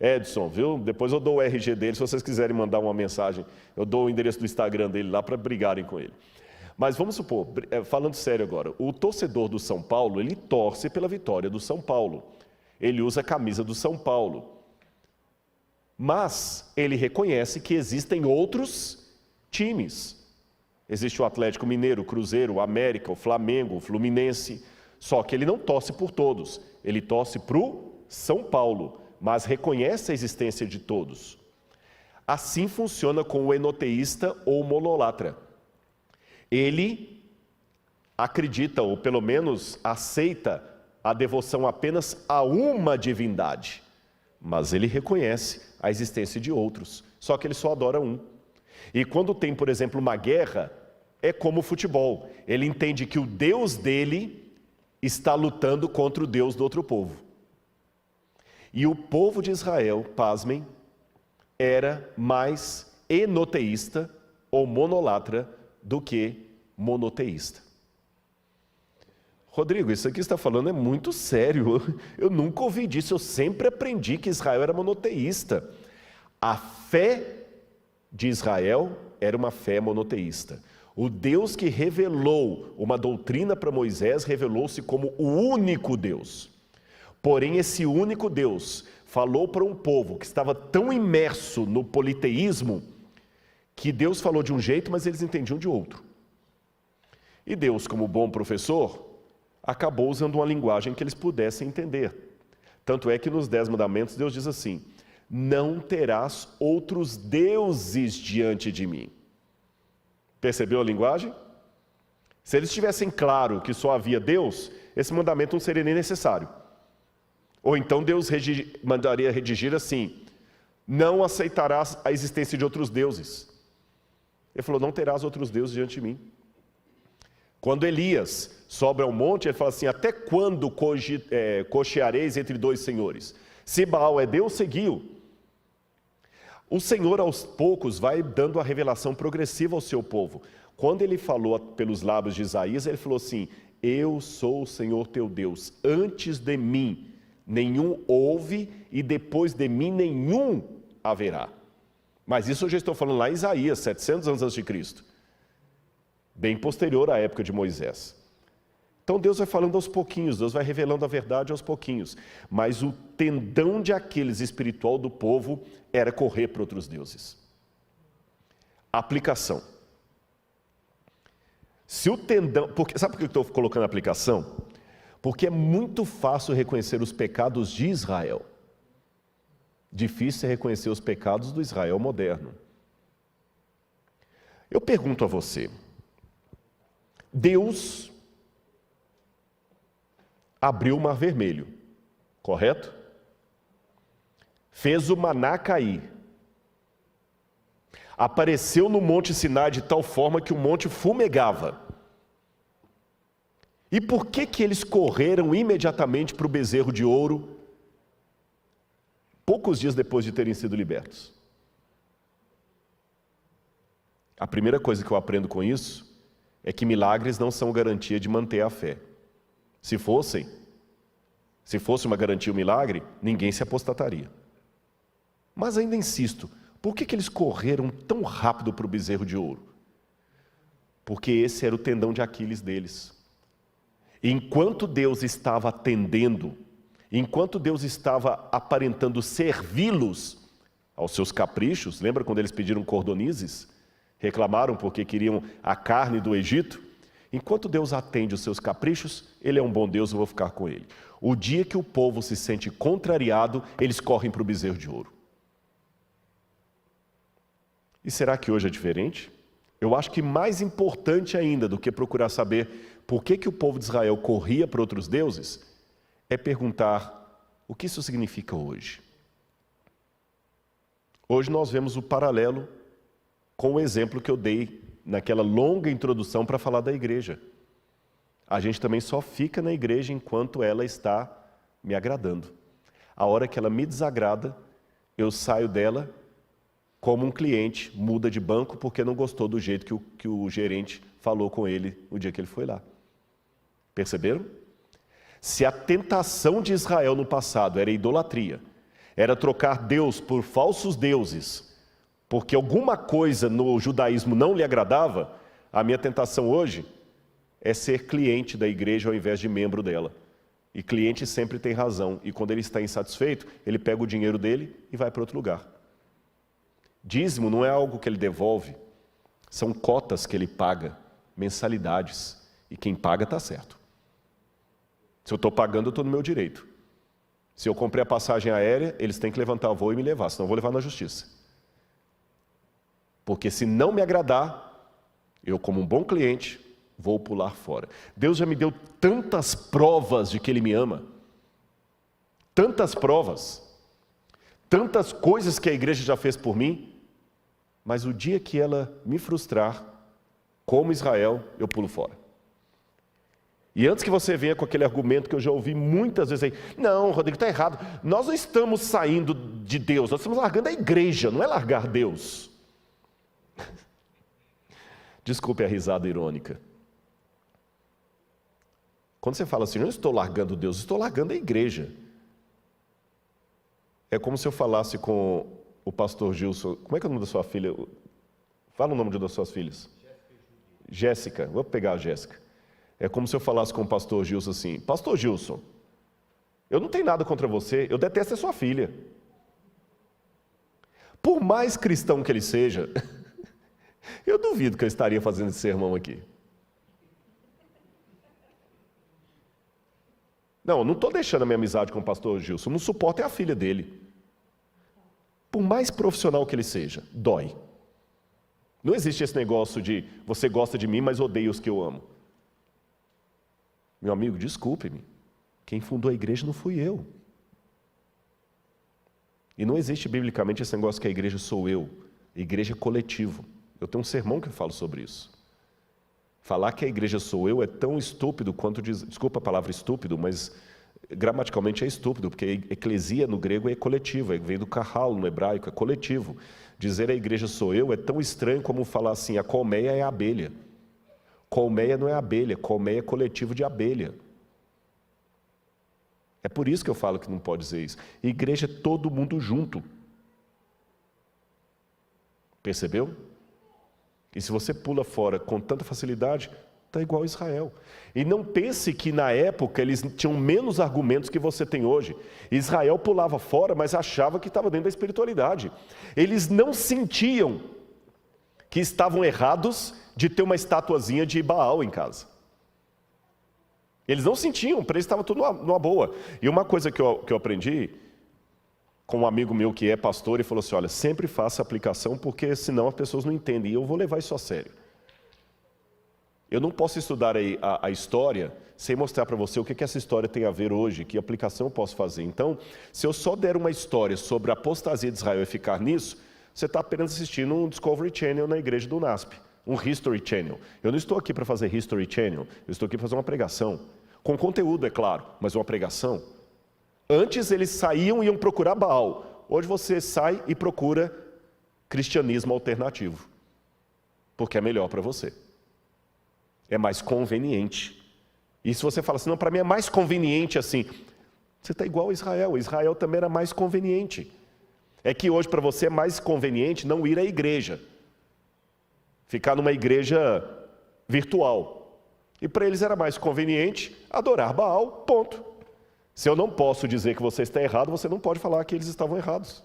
Edson, viu? Depois eu dou o RG dele, se vocês quiserem mandar uma mensagem. Eu dou o endereço do Instagram dele lá para brigarem com ele. Mas vamos supor, falando sério agora, o torcedor do São Paulo, ele torce pela vitória do São Paulo. Ele usa a camisa do São Paulo. Mas ele reconhece que existem outros times. Existe o Atlético Mineiro, o Cruzeiro, o América, o Flamengo, o Fluminense. Só que ele não torce por todos. Ele torce para o São Paulo, mas reconhece a existência de todos. Assim funciona com o enoteísta ou monolatra. Ele acredita, ou pelo menos aceita, a devoção apenas a uma divindade. Mas ele reconhece a existência de outros, só que ele só adora um. E quando tem, por exemplo, uma guerra, é como o futebol. Ele entende que o Deus dele está lutando contra o Deus do outro povo. E o povo de Israel, pasmem, era mais enoteísta ou monolatra do que monoteísta. Rodrigo, isso aqui que você está falando é muito sério. Eu nunca ouvi disso, eu sempre aprendi que Israel era monoteísta. A fé de Israel era uma fé monoteísta. O Deus que revelou uma doutrina para Moisés revelou-se como o único Deus. Porém, esse único Deus falou para um povo que estava tão imerso no politeísmo que Deus falou de um jeito, mas eles entendiam de outro. E Deus, como bom professor, acabou usando uma linguagem que eles pudessem entender. Tanto é que nos 10 mandamentos Deus diz assim: não terás outros deuses diante de mim. Percebeu a linguagem? Se eles tivessem claro que só havia Deus, esse mandamento não seria nem necessário. Ou então Deus mandaria redigir assim: não aceitarás a existência de outros deuses. Ele falou: não terás outros deuses diante de mim. Quando Elias sobe ao monte, ele fala assim: até quando cocheareis entre dois senhores? Se Baal é Deus, seguiu. O Senhor, aos poucos, vai dando a revelação progressiva ao seu povo. Quando ele falou pelos lábios de Isaías, ele falou assim: eu sou o Senhor teu Deus, antes de mim nenhum houve, e depois de mim nenhum haverá. Mas isso eu já estou falando lá em Isaías, 700 anos antes de Cristo. Bem posterior à época de Moisés. Então Deus vai falando aos pouquinhos, Deus vai revelando a verdade aos pouquinhos. Mas o tendão de Aquiles espiritual do povo era correr para outros deuses. Aplicação. Se o tendão... sabe por que eu estou colocando aplicação? Porque é muito fácil reconhecer os pecados de Israel. Difícil é reconhecer os pecados do Israel moderno. Eu pergunto a você, Deus abriu o Mar Vermelho, correto? Fez o maná cair. Apareceu no Monte Sinai de tal forma que o monte fumegava. E por que eles correram imediatamente para o bezerro de ouro, poucos dias depois de terem sido libertos? A primeira coisa que eu aprendo com isso é que milagres não são garantia de manter a fé. Se fosse uma garantia, um milagre, ninguém se apostataria. Mas ainda insisto, por que eles correram tão rápido para o bezerro de ouro? Porque esse era o tendão de Aquiles deles. Enquanto Deus estava atendendo, enquanto Deus estava aparentando servi-los aos seus caprichos, lembra quando eles pediram cordonizes? Reclamaram porque queriam a carne do Egito? Enquanto Deus atende os seus caprichos, Ele é um bom Deus, eu vou ficar com Ele. O dia que o povo se sente contrariado, eles correm para o bezerro de ouro. E será que hoje é diferente? Eu acho que mais importante ainda do que procurar saber por que o povo de Israel corria para outros deuses, é perguntar o que isso significa hoje. Hoje nós vemos o paralelo com o exemplo que eu dei naquela longa introdução para falar da igreja. A gente também só fica na igreja enquanto ela está me agradando. A hora que ela me desagrada, eu saio dela como um cliente, muda de banco porque não gostou do jeito que o gerente falou com ele no dia que ele foi lá. Perceberam? Se a tentação de Israel no passado era idolatria, era trocar Deus por falsos deuses, porque alguma coisa no judaísmo não lhe agradava, a minha tentação hoje é ser cliente da igreja ao invés de membro dela. E cliente sempre tem razão, e quando ele está insatisfeito, ele pega o dinheiro dele e vai para outro lugar. Dízimo não é algo que ele devolve, são cotas que ele paga, mensalidades, e quem paga está certo. Se eu estou pagando, eu estou no meu direito. Se eu comprei a passagem aérea, eles têm que levantar o voo e me levar, senão eu vou levar na justiça. Porque se não me agradar, eu como um bom cliente, vou pular fora. Deus já me deu tantas provas de que Ele me ama, tantas provas, tantas coisas que a igreja já fez por mim, mas o dia que ela me frustrar, como Israel, eu pulo fora. E antes que você venha com aquele argumento que eu já ouvi muitas vezes aí, não, Rodrigo, está errado, nós não estamos saindo de Deus, nós estamos largando a igreja, não é largar Deus. Desculpe a risada irônica. Quando você fala assim, eu não estou largando Deus, estou largando a igreja. É como se eu falasse com o pastor Gilson, como é que é o nome da sua filha? Fala o nome de uma das suas filhas. Jéssica, vou pegar a Jéssica. É como se eu falasse com o pastor Gilson assim, pastor Gilson, eu não tenho nada contra você, eu detesto a sua filha. Por mais cristão que ele seja, eu duvido que eu estaria fazendo esse sermão aqui. Não estou deixando a minha amizade com o pastor Gilson, não suporto é a filha dele. Por mais profissional que ele seja, dói. Não existe esse negócio de você gosta de mim, mas odeia os que eu amo. Meu amigo, desculpe-me, quem fundou a igreja não fui eu. E não existe biblicamente esse negócio que a igreja sou eu, a igreja é coletivo. Eu tenho um sermão que eu falo sobre isso. Falar que a igreja sou eu é tão estúpido quanto desculpa a palavra estúpido, mas gramaticalmente é estúpido, porque eclesia no grego é coletivo, vem do kahal no hebraico, é coletivo. Dizer a igreja sou eu é tão estranho como falar assim, a colmeia é a abelha. Colmeia não é abelha, colmeia é coletivo de abelha. É por isso que eu falo que não pode dizer isso. Igreja é todo mundo junto. Percebeu? E se você pula fora com tanta facilidade, está igual a Israel. E não pense que na época eles tinham menos argumentos que você tem hoje. Israel pulava fora, mas achava que estava dentro da espiritualidade. Eles não sentiam que estavam errados de ter uma estatuazinha de Baal em casa. Eles não sentiam, para eles estava tudo numa boa. E uma coisa que eu aprendi com um amigo meu que é pastor, ele falou assim, olha, sempre faça aplicação, porque senão as pessoas não entendem, e eu vou levar isso a sério. Eu não posso estudar a história sem mostrar para você o que essa história tem a ver hoje, que aplicação eu posso fazer. Então, se eu só der uma história sobre a apostasia de Israel e ficar nisso, você está apenas assistindo um Discovery Channel na igreja do NASP, um History Channel. Eu não estou aqui para fazer History Channel, eu estou aqui para fazer uma pregação. Com conteúdo, é claro, mas uma pregação. Antes eles saíam e iam procurar Baal. Hoje você sai e procura cristianismo alternativo. Porque é melhor para você. É mais conveniente. E se você fala assim, não, para mim é mais conveniente assim. Você está igual a Israel. Israel também era mais conveniente. É que hoje para você é mais conveniente não ir à igreja. Ficar numa igreja virtual. E para eles era mais conveniente adorar Baal, ponto. Se eu não posso dizer que você está errado, você não pode falar que eles estavam errados.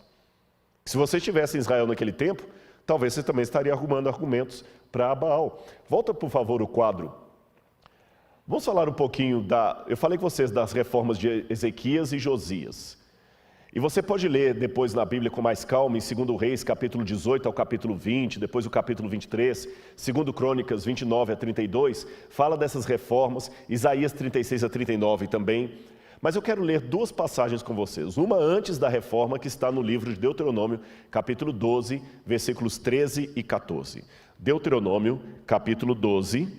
Se você estivesse em Israel naquele tempo, talvez você também estaria arrumando argumentos para Baal. Volta, por favor, o quadro. Vamos falar um pouquinho eu falei com vocês das reformas de Ezequias e Josias. E você pode ler depois na Bíblia com mais calma, em 2 Reis, capítulo 18 ao capítulo 20, depois o capítulo 23, 2 Crônicas 29 a 32, fala dessas reformas, Isaías 36 a 39 também. Mas eu quero ler duas passagens com vocês. Uma antes da reforma, que está no livro de Deuteronômio, capítulo 12, versículos 13 e 14. Deuteronômio, capítulo 12,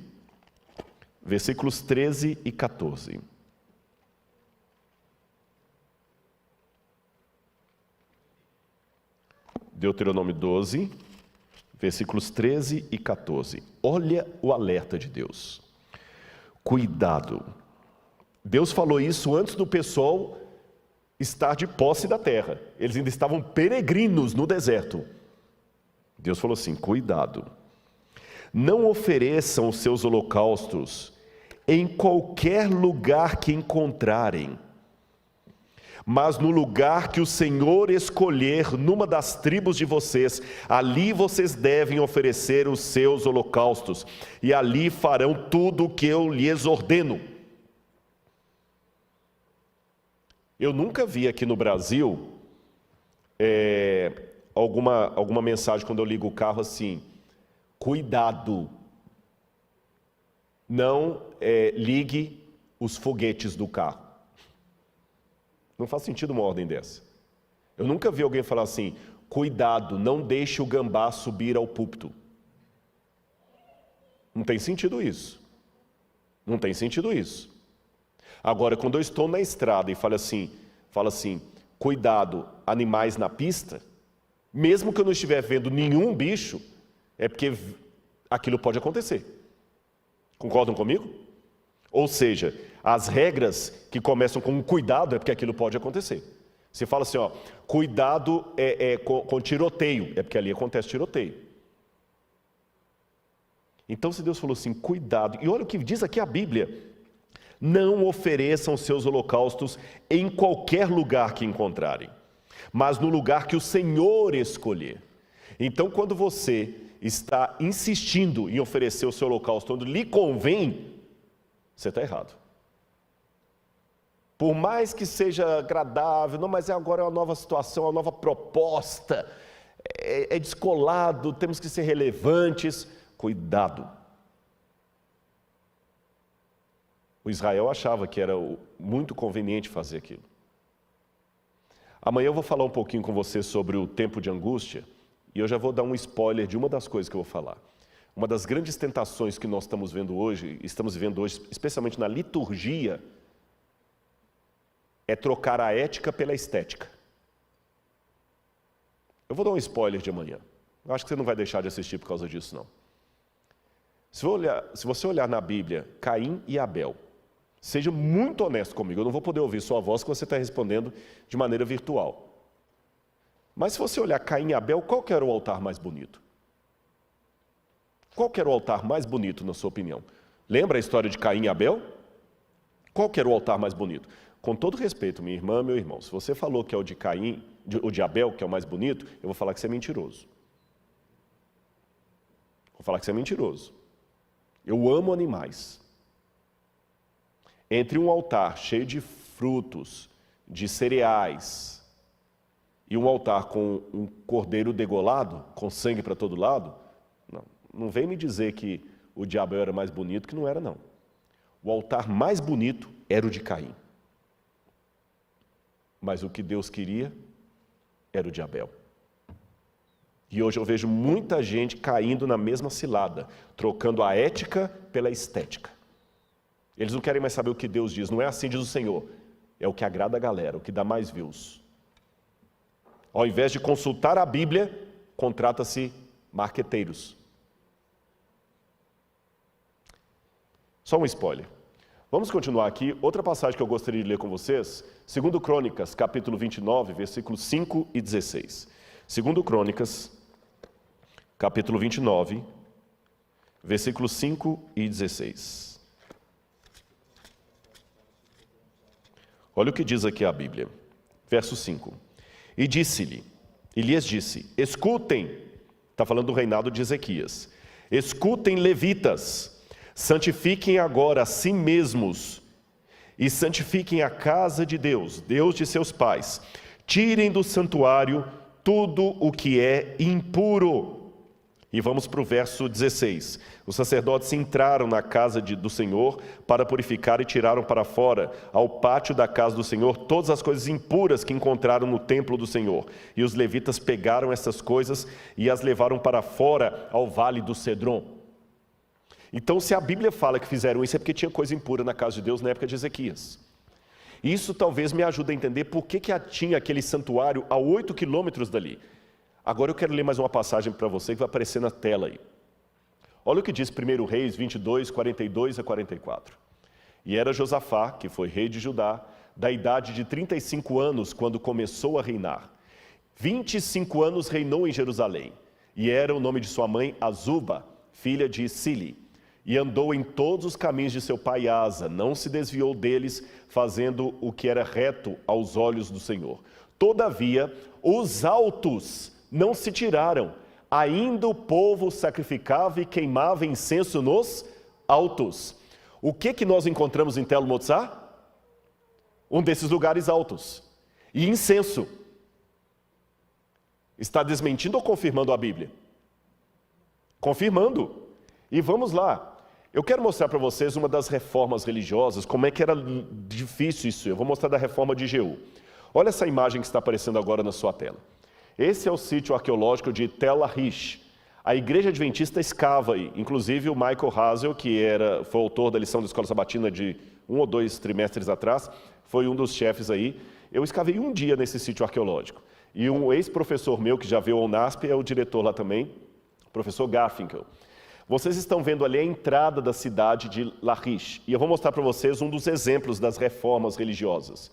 versículos 13 e 14. Deuteronômio 12, versículos 13 e 14. Olha o alerta de Deus. Cuidado. Deus falou isso antes do pessoal estar de posse da terra. Eles ainda estavam peregrinos no deserto. Deus falou assim: cuidado, não ofereçam os seus holocaustos em qualquer lugar que encontrarem, mas no lugar que o Senhor escolher numa das tribos de vocês, ali vocês devem oferecer os seus holocaustos, e ali farão tudo o que eu lhes ordeno. Eu nunca vi aqui no Brasil alguma mensagem quando eu ligo o carro assim: cuidado, não ligue os foguetes do carro. Não faz sentido uma ordem dessa. Eu nunca vi alguém falar assim: cuidado, não deixe o gambá subir ao púlpito. Não tem sentido isso. Não tem sentido isso. Agora, quando eu estou na estrada e falo assim, cuidado, animais na pista, mesmo que eu não estiver vendo nenhum bicho, é porque aquilo pode acontecer. Concordam comigo? Ou seja, as regras que começam com cuidado é porque aquilo pode acontecer. Você fala assim, ó, cuidado com tiroteio, é porque ali acontece tiroteio. Então, se Deus falou assim, cuidado, e olha o que diz aqui a Bíblia: não ofereçam seus holocaustos em qualquer lugar que encontrarem, mas no lugar que o Senhor escolher. Então, quando você está insistindo em oferecer o seu holocausto onde lhe convém, você está errado. Por mais que seja agradável, não, mas agora é uma nova situação, uma nova proposta, é descolado, temos que ser relevantes. Cuidado. O Israel achava que era muito conveniente fazer aquilo. Amanhã eu vou falar um pouquinho com você sobre o tempo de angústia, e eu já vou dar um spoiler de uma das coisas que eu vou falar. Uma das grandes tentações que nós estamos vivendo hoje, especialmente na liturgia, é trocar a ética pela estética. Eu vou dar um spoiler de amanhã. Eu acho que você não vai deixar de assistir por causa disso, não. Se você olhar na Bíblia, Caim e Abel, seja muito honesto comigo, eu não vou poder ouvir sua voz que você está respondendo de maneira virtual. Mas se você olhar Caim e Abel, qual que era o altar mais bonito? Qual que era o altar mais bonito, na sua opinião? Lembra a história de Caim e Abel? Qual que era o altar mais bonito? Com todo respeito, minha irmã, meu irmão, se você falou que é o de Caim, o de Abel, que é o mais bonito, eu vou falar que você é mentiroso. Vou falar que você é mentiroso. Eu amo animais. Entre um altar cheio de frutos, de cereais, e um altar com um cordeiro degolado, com sangue para todo lado, não vem me dizer que o de Abel era mais bonito, que não era, não. O altar mais bonito era o de Caim. Mas o que Deus queria era o de Abel. E hoje eu vejo muita gente caindo na mesma cilada, trocando a ética pela estética. Eles não querem mais saber o que Deus diz, não é assim diz o Senhor, é o que agrada a galera, o que dá mais views. Ao invés de consultar a Bíblia, contrata-se marqueteiros. Só um spoiler. Vamos continuar aqui. Outra passagem que eu gostaria de ler com vocês, 2 Crônicas, capítulo 29, versículos 5 e 16. 2 Crônicas, capítulo 29, versículos 5 e 16. Olha o que diz aqui a Bíblia. Verso 5. E lhes disse, escutem, está falando do reinado de Ezequias, escutem, levitas, santifiquem agora a si mesmos e santifiquem a casa de Deus, Deus de seus pais. Tirem do santuário tudo o que é impuro. E vamos para o verso 16. Os sacerdotes entraram na casa do Senhor para purificar e tiraram para fora, ao pátio da casa do Senhor, todas as coisas impuras que encontraram no templo do Senhor. E os levitas pegaram essas coisas e as levaram para fora, ao vale do Cedron. Então, se a Bíblia fala que fizeram isso, é porque tinha coisa impura na casa de Deus na época de Ezequias. Isso talvez me ajude a entender por que tinha aquele santuário a 8 quilômetros dali. Agora eu quero ler mais uma passagem para você que vai aparecer na tela aí. Olha o que diz 1 Reis 22, 42 a 44. E era Josafá, que foi rei de Judá, da idade de 35 anos, quando começou a reinar. 25 anos reinou em Jerusalém, e era o nome de sua mãe Azuba, filha de Sili. E andou em todos os caminhos de seu pai Asa, não se desviou deles, fazendo o que era reto aos olhos do Senhor. Todavia, os altos não se tiraram, ainda o povo sacrificava e queimava incenso nos altos. O que nós encontramos em Telo Motzá? Um desses lugares altos. E incenso. Está desmentindo ou confirmando a Bíblia? Confirmando. E vamos lá. Eu quero mostrar para vocês uma das reformas religiosas, como é que era difícil isso. Eu vou mostrar da reforma de Jeú. Olha essa imagem que está aparecendo agora na sua tela. Esse é o sítio arqueológico de Tel Lahish. A igreja adventista escava aí. Inclusive o Michael Hazel, que foi autor da lição da Escola Sabatina de 1 ou 2 trimestres atrás, foi um dos chefes aí. Eu escavei um dia nesse sítio arqueológico. E um ex-professor meu, que já veio ao NASP, é o diretor lá também, o professor Garfinkel. Vocês estão vendo ali a entrada da cidade de Lachish. E eu vou mostrar para vocês um dos exemplos das reformas religiosas.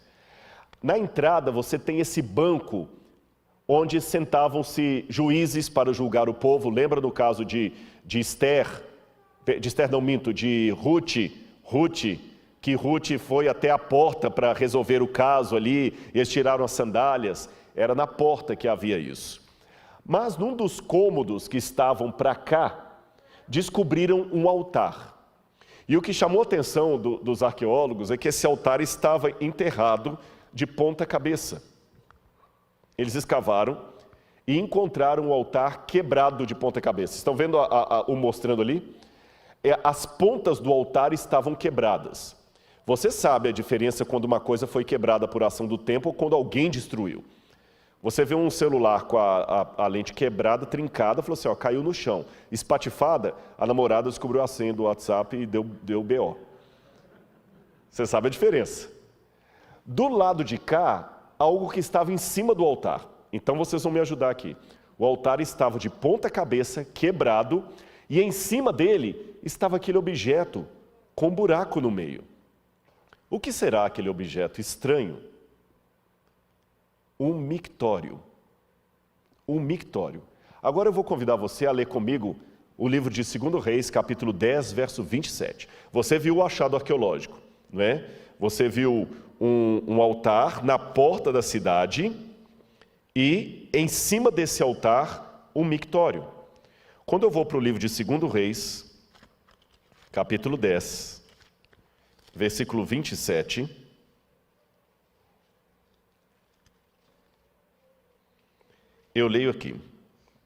Na entrada você tem esse banco onde sentavam-se juízes para julgar o povo. Lembra no caso de Ruth, que Ruth foi até a porta para resolver o caso ali, e eles tiraram as sandálias. Era na porta que havia isso. Mas num dos cômodos que estavam para cá, descobriram um altar. E o que chamou a atenção dos arqueólogos é que esse altar estava enterrado de ponta cabeça. Eles escavaram e encontraram o altar quebrado de ponta cabeça. Estão vendo o mostrando ali? As pontas do altar estavam quebradas. Você sabe a diferença quando uma coisa foi quebrada por ação do tempo ou quando alguém destruiu. Você vê um celular com a lente quebrada, trincada, falou assim, ó, caiu no chão. Espatifada, a namorada descobriu a senha do WhatsApp e deu BO. Você sabe a diferença. Do lado de cá, algo que estava em cima do altar. Então vocês vão me ajudar aqui. O altar estava de ponta cabeça, quebrado, e em cima dele estava aquele objeto com um buraco no meio. O que será aquele objeto estranho? Um mictório. Um mictório. Agora eu vou convidar você a ler comigo o livro de 2 Reis, capítulo 10, verso 27. Você viu o achado arqueológico, não é? Você viu um altar na porta da cidade e em cima desse altar um mictório. Quando eu vou para o livro de 2 Reis, capítulo 10, versículo 27... Eu leio aqui.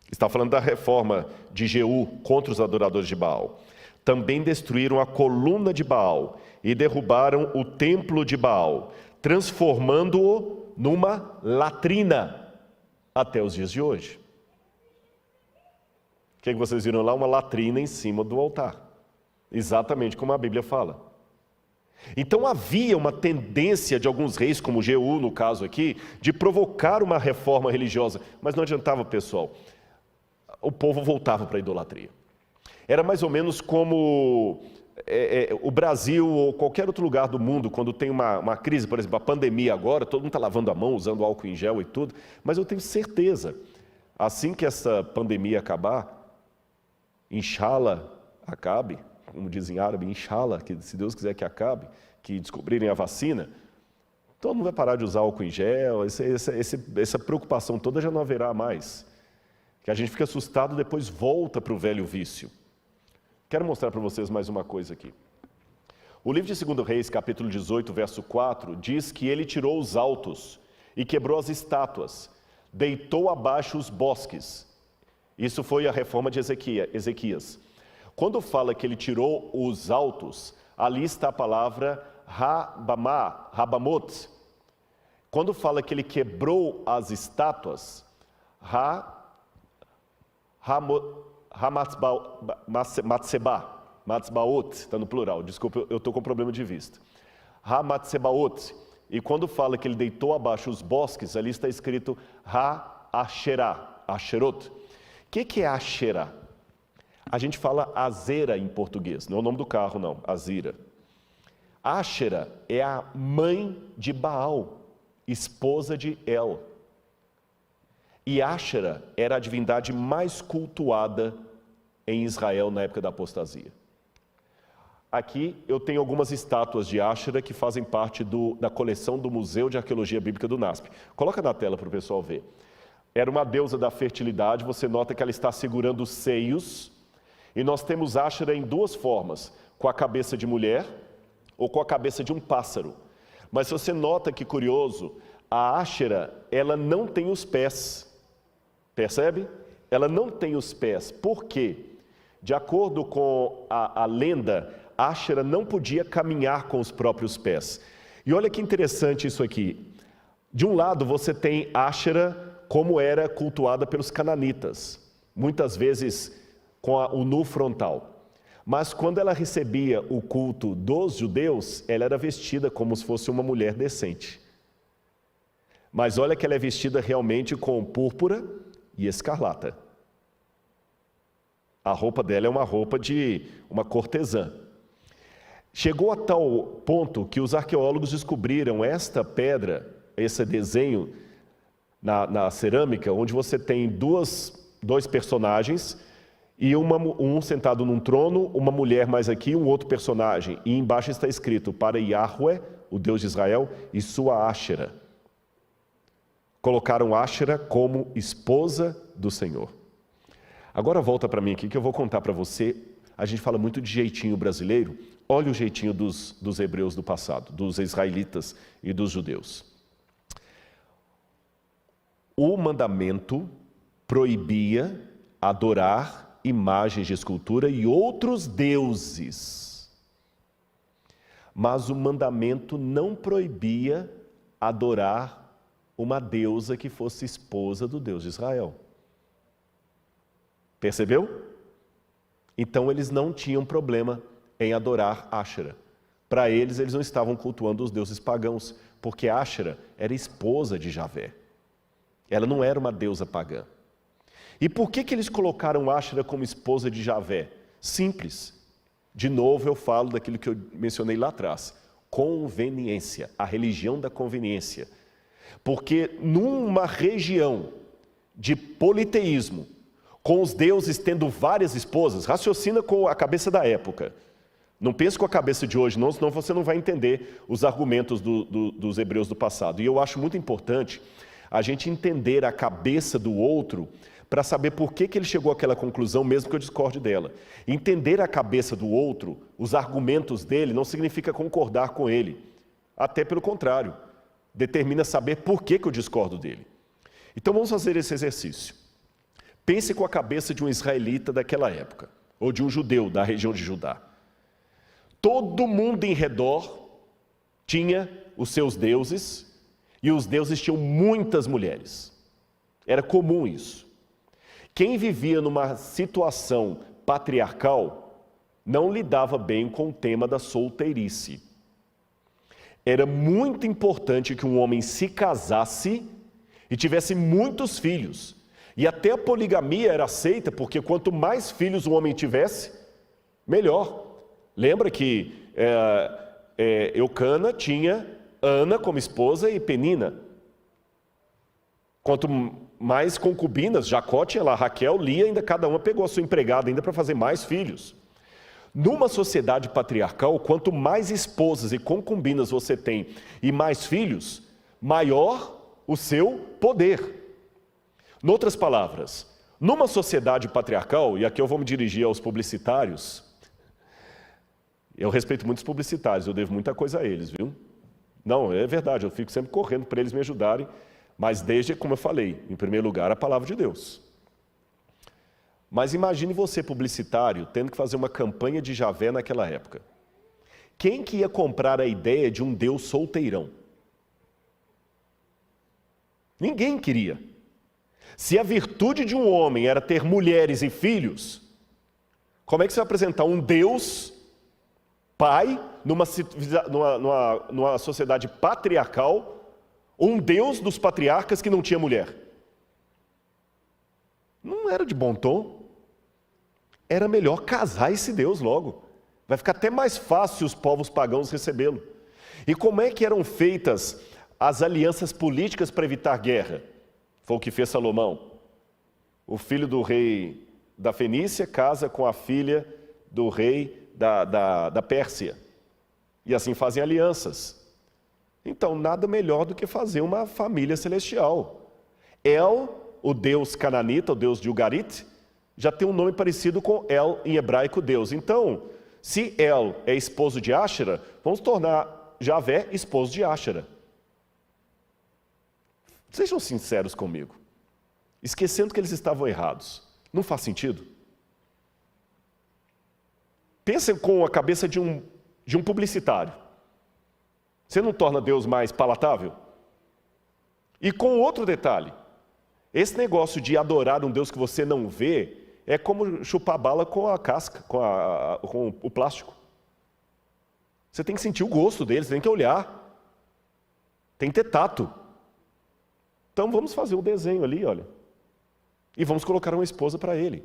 Está falando da reforma de Jeú contra os adoradores de Baal. Também destruíram a coluna de Baal e derrubaram o templo de Baal, transformando-o numa latrina até os dias de hoje. O que vocês viram lá? Uma latrina em cima do altar. Exatamente como a Bíblia fala. Então havia uma tendência de alguns reis, como Jeú no caso aqui, de provocar uma reforma religiosa, mas não adiantava, pessoal. O povo voltava para a idolatria. Era mais ou menos como o Brasil ou qualquer outro lugar do mundo, quando tem uma crise, por exemplo, a pandemia agora, todo mundo está lavando a mão, usando álcool em gel e tudo, mas eu tenho certeza, assim que essa pandemia acabar, inshallah, acabe, como dizem em árabe, inshallah, que se Deus quiser que acabe, que descobrirem a vacina, todo mundo vai parar de usar álcool em gel, essa preocupação toda já não haverá mais. Que a gente fica assustado, depois volta para o velho vício. Quero mostrar para vocês mais uma coisa aqui. O livro de 2 Reis, capítulo 18, verso 4, diz que ele tirou os altos e quebrou as estátuas, deitou abaixo os bosques. Isso foi a reforma de Ezequias. Quando fala que ele tirou os altos, ali está a palavra Rabamot. Quando fala que ele quebrou as estátuas, Matzbaot, está no plural, desculpa, eu estou com problema de vista. Hamatzbaot. E quando fala que ele deitou abaixo os bosques, ali está escrito Asherot. O que é Asherah? A gente fala Azera em português, não é o nome do carro não, Azira. Áshera é a mãe de Baal, esposa de El. E Áshera era a divindade mais cultuada em Israel na época da apostasia. Aqui eu tenho algumas estátuas de Áshera que fazem parte da coleção do Museu de Arqueologia Bíblica do NASP. Coloca na tela para o pessoal ver. Era uma deusa da fertilidade, você nota que ela está segurando os seios. E nós temos Áshera em duas formas, com a cabeça de mulher ou com a cabeça de um pássaro. Mas você nota que curioso, a Áshera, ela não tem os pés. Percebe? Ela não tem os pés. Por quê? De acordo com a lenda, Áshera não podia caminhar com os próprios pés. E olha que interessante isso aqui. De um lado você tem Áshera como era cultuada pelos cananitas, muitas vezes com o nu frontal. Mas quando ela recebia o culto dos judeus, ela era vestida como se fosse uma mulher decente. Mas olha que ela é vestida realmente com púrpura e escarlata. A roupa dela é uma roupa de uma cortesã. Chegou a tal ponto que os arqueólogos descobriram esta pedra, esse desenho na cerâmica, onde você tem dois personagens, e um sentado num trono, uma mulher mais aqui, um outro personagem. E embaixo está escrito, para Yahweh, o Deus de Israel, e sua Áshera. Colocaram Áshera como esposa do Senhor. Agora volta para mim aqui que eu vou contar para você. A gente fala muito de jeitinho brasileiro. Olha o jeitinho dos hebreus do passado, dos israelitas e dos judeus. O mandamento proibia adorar imagens de escultura e outros deuses. Mas o mandamento não proibia adorar uma deusa que fosse esposa do Deus de Israel. Percebeu? Então eles não tinham problema em adorar Áshera. Para eles não estavam cultuando os deuses pagãos, porque Áshera era esposa de Javé. Ela não era uma deusa pagã. E por que eles colocaram Áshera como esposa de Javé? Simples. De novo eu falo daquilo que eu mencionei lá atrás. Conveniência, a religião da conveniência. Porque numa região de politeísmo, com os deuses tendo várias esposas, raciocina com a cabeça da época. Não pense com a cabeça de hoje, não, senão você não vai entender os argumentos dos hebreus do passado. E eu acho muito importante a gente entender a cabeça do outro para saber por que ele chegou àquela conclusão, mesmo que eu discorde dela. Entender a cabeça do outro, os argumentos dele, não significa concordar com ele. Até pelo contrário, determina saber por que eu discordo dele. Então vamos fazer esse exercício. Pense com a cabeça de um israelita daquela época, ou de um judeu da região de Judá. Todo mundo em redor tinha os seus deuses, e os deuses tinham muitas mulheres. Era comum isso. Quem vivia numa situação patriarcal não lidava bem com o tema da solteirice. Era muito importante que um homem se casasse e tivesse muitos filhos. E até a poligamia era aceita, porque quanto mais filhos um homem tivesse, melhor. Lembra que Eucana tinha Ana como esposa e Penina. Quanto mais concubinas, Jacó tinha lá, Raquel, Lia, ainda cada uma pegou a sua empregada ainda para fazer mais filhos. Numa sociedade patriarcal, quanto mais esposas e concubinas você tem e mais filhos, maior o seu poder. Em outras palavras, numa sociedade patriarcal, e aqui eu vou me dirigir aos publicitários, eu respeito muitos publicitários, eu devo muita coisa a eles, viu? Não, é verdade, eu fico sempre correndo para eles me ajudarem, mas desde, como eu falei, em primeiro lugar, a palavra de Deus. Mas imagine você, publicitário, tendo que fazer uma campanha de Javé naquela época. Quem que ia comprar a ideia de um Deus solteirão? Ninguém queria. Se a virtude de um homem era ter mulheres e filhos, como é que você vai apresentar um Deus, pai, numa sociedade patriarcal, um Deus dos patriarcas que não tinha mulher? Não era de bom tom. Era melhor casar esse Deus logo. Vai ficar até mais fácil os povos pagãos recebê-lo. E como é que eram feitas as alianças políticas para evitar guerra? Foi o que fez Salomão. O filho do rei da Fenícia casa com a filha do rei da Pérsia. E assim fazem alianças. Então, nada melhor do que fazer uma família celestial. El, o deus cananita, o deus de Ugarit, já tem um nome parecido com El em hebraico, Deus. Então, se El é esposo de Áshera, vamos tornar Javé esposo de Áshera. Sejam sinceros comigo. Esquecendo que eles estavam errados. Não faz sentido? Pensem com a cabeça de um publicitário. Você não torna Deus mais palatável? E com outro detalhe. Esse negócio de adorar um Deus que você não vê é como chupar bala com a casca, com o plástico. Você tem que sentir o gosto dele, você tem que olhar. Tem que ter tato. Então vamos fazer o desenho ali, olha. E vamos colocar uma esposa para ele.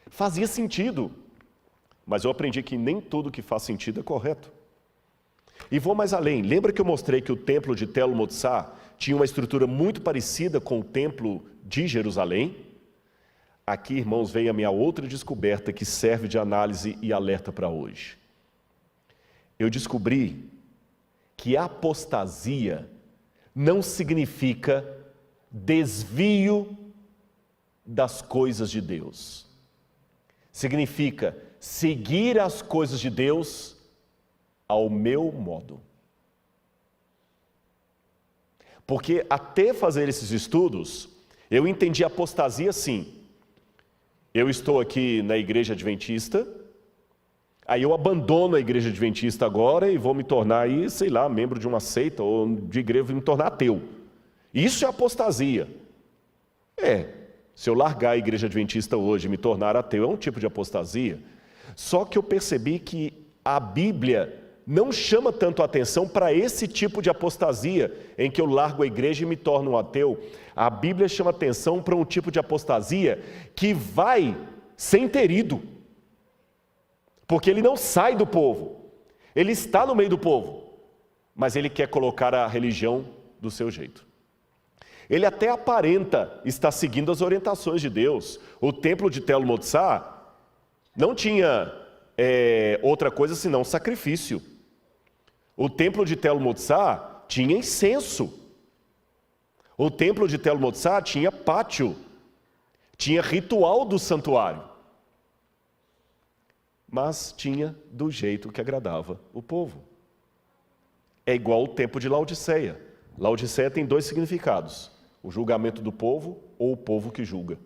Fazia sentido. Mas eu aprendi que nem tudo que faz sentido é correto. E vou mais além. Lembra que eu mostrei que o templo de Tel Motsar tinha uma estrutura muito parecida com o templo de Jerusalém? Aqui, irmãos, vem a minha outra descoberta que serve de análise e alerta para hoje. Eu descobri que apostasia não significa desvio das coisas de Deus. Significa seguir as coisas de Deus ao meu modo. Porque até fazer esses estudos, eu entendi apostasia assim. Eu estou aqui na igreja adventista, aí eu abandono a igreja adventista agora e vou me tornar aí, sei lá, membro de uma seita ou de igreja, vou me tornar ateu. Isso é apostasia. Se eu largar a igreja adventista hoje e me tornar ateu, é um tipo de apostasia. Só que eu percebi que a Bíblia não chama tanto a atenção para esse tipo de apostasia, em que eu largo a igreja e me torno um ateu. A Bíblia chama atenção para um tipo de apostasia que vai sem ter ido. Porque ele não sai do povo. Ele está no meio do povo. Mas ele quer colocar a religião do seu jeito. Ele até aparenta estar seguindo as orientações de Deus. O templo de Tel Motsar não tinha outra coisa senão sacrifício. O templo de Tel Motsar tinha incenso. O templo de Tel Motsar tinha pátio. Tinha ritual do santuário. Mas tinha do jeito que agradava o povo. É igual o templo de Laodiceia. Laodiceia tem dois significados. O julgamento do povo ou o povo que julga.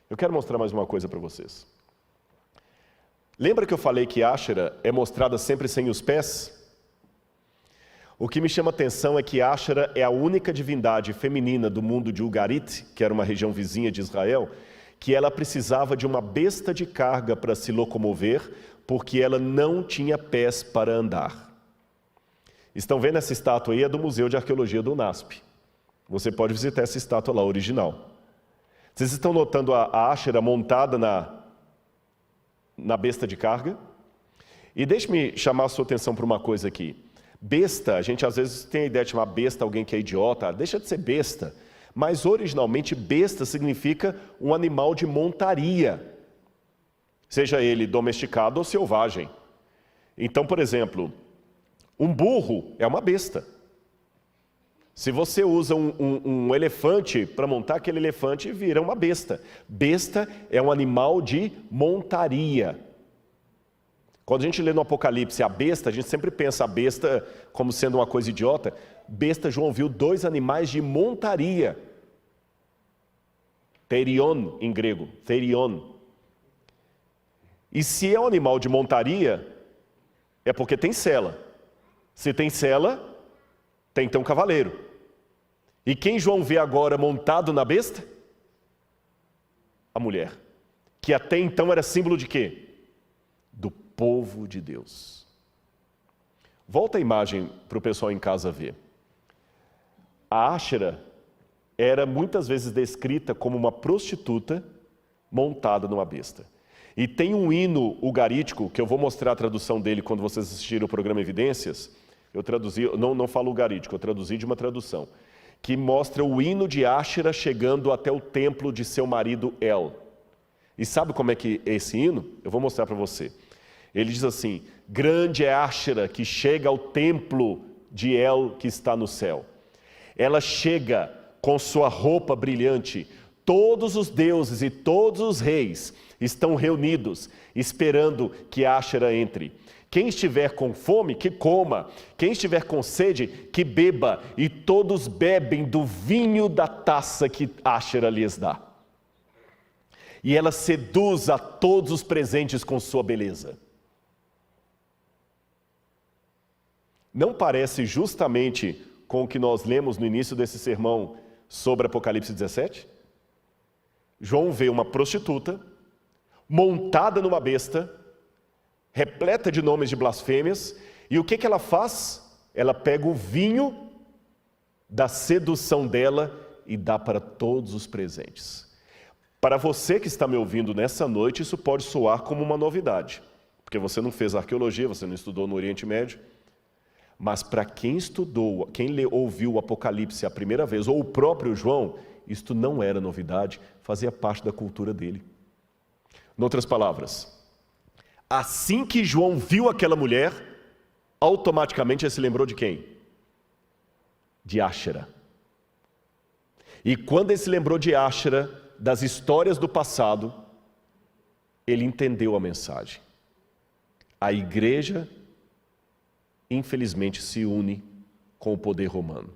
Eu quero mostrar mais uma coisa para vocês. Lembra que eu falei que Áshera é mostrada sempre sem os pés? O que me chama a atenção é que Áshera é a única divindade feminina do mundo de Ugarit, que era uma região vizinha de Israel, que ela precisava de uma besta de carga para se locomover, porque ela não tinha pés para andar. Estão vendo essa estátua aí? É do Museu de Arqueologia do UNASP. Você pode visitar essa estátua lá, original. Vocês estão notando a Áshera montada na besta de carga? E deixe-me chamar a sua atenção para uma coisa aqui. Besta, a gente às vezes tem a ideia de chamar besta alguém que é idiota. Deixa de ser besta. Mas originalmente besta significa um animal de montaria. Seja ele domesticado ou selvagem. Então, por exemplo, um burro é uma besta. Se você usa um elefante para montar, aquele elefante vira uma besta. Besta é um animal de montaria. Quando a gente lê no Apocalipse a besta, a gente sempre pensa a besta como sendo uma coisa idiota. Besta, João viu dois animais de montaria. Therion, em grego. Therion. E se é um animal de montaria, é porque tem sela. Se tem sela, tem então cavaleiro. E quem João vê agora montado na besta? A mulher. Que até então era símbolo de quê? Do povo de Deus. Volta a imagem para o pessoal em casa ver. A Áshera era muitas vezes descrita como uma prostituta montada numa besta. E tem um hino ugarítico, que eu vou mostrar a tradução dele quando vocês assistirem o programa Evidências. Eu traduzi, não falo ugarítico, eu traduzi de uma tradução, que mostra o hino de Áshera chegando até o templo de seu marido El. E sabe como é que é esse hino? Eu vou mostrar para você. Ele diz assim: grande é Áshera que chega ao templo de El que está no céu. Ela chega com sua roupa brilhante. Todos os deuses e todos os reis estão reunidos, esperando que Áshera entre. Quem estiver com fome, que coma. Quem estiver com sede, que beba. E todos bebem do vinho da taça que Áshera lhes dá. E ela seduz a todos os presentes com sua beleza. Não parece justamente com o que nós lemos no início desse sermão sobre Apocalipse 17? João vê uma prostituta montada numa besta, repleta de nomes de blasfêmias, e o que ela faz? Ela pega o vinho da sedução dela e dá para todos os presentes. Para você que está me ouvindo nessa noite, isso pode soar como uma novidade, porque você não fez arqueologia, você não estudou no Oriente Médio. Mas para quem estudou, quem ouviu o Apocalipse a primeira vez, ou o próprio João, isto não era novidade, fazia parte da cultura dele. Em outras palavras, assim que João viu aquela mulher, automaticamente ele se lembrou de quem? De Áshera. E quando ele se lembrou de Áshera, das histórias do passado, ele entendeu a mensagem. A igreja, infelizmente, se une com o poder romano.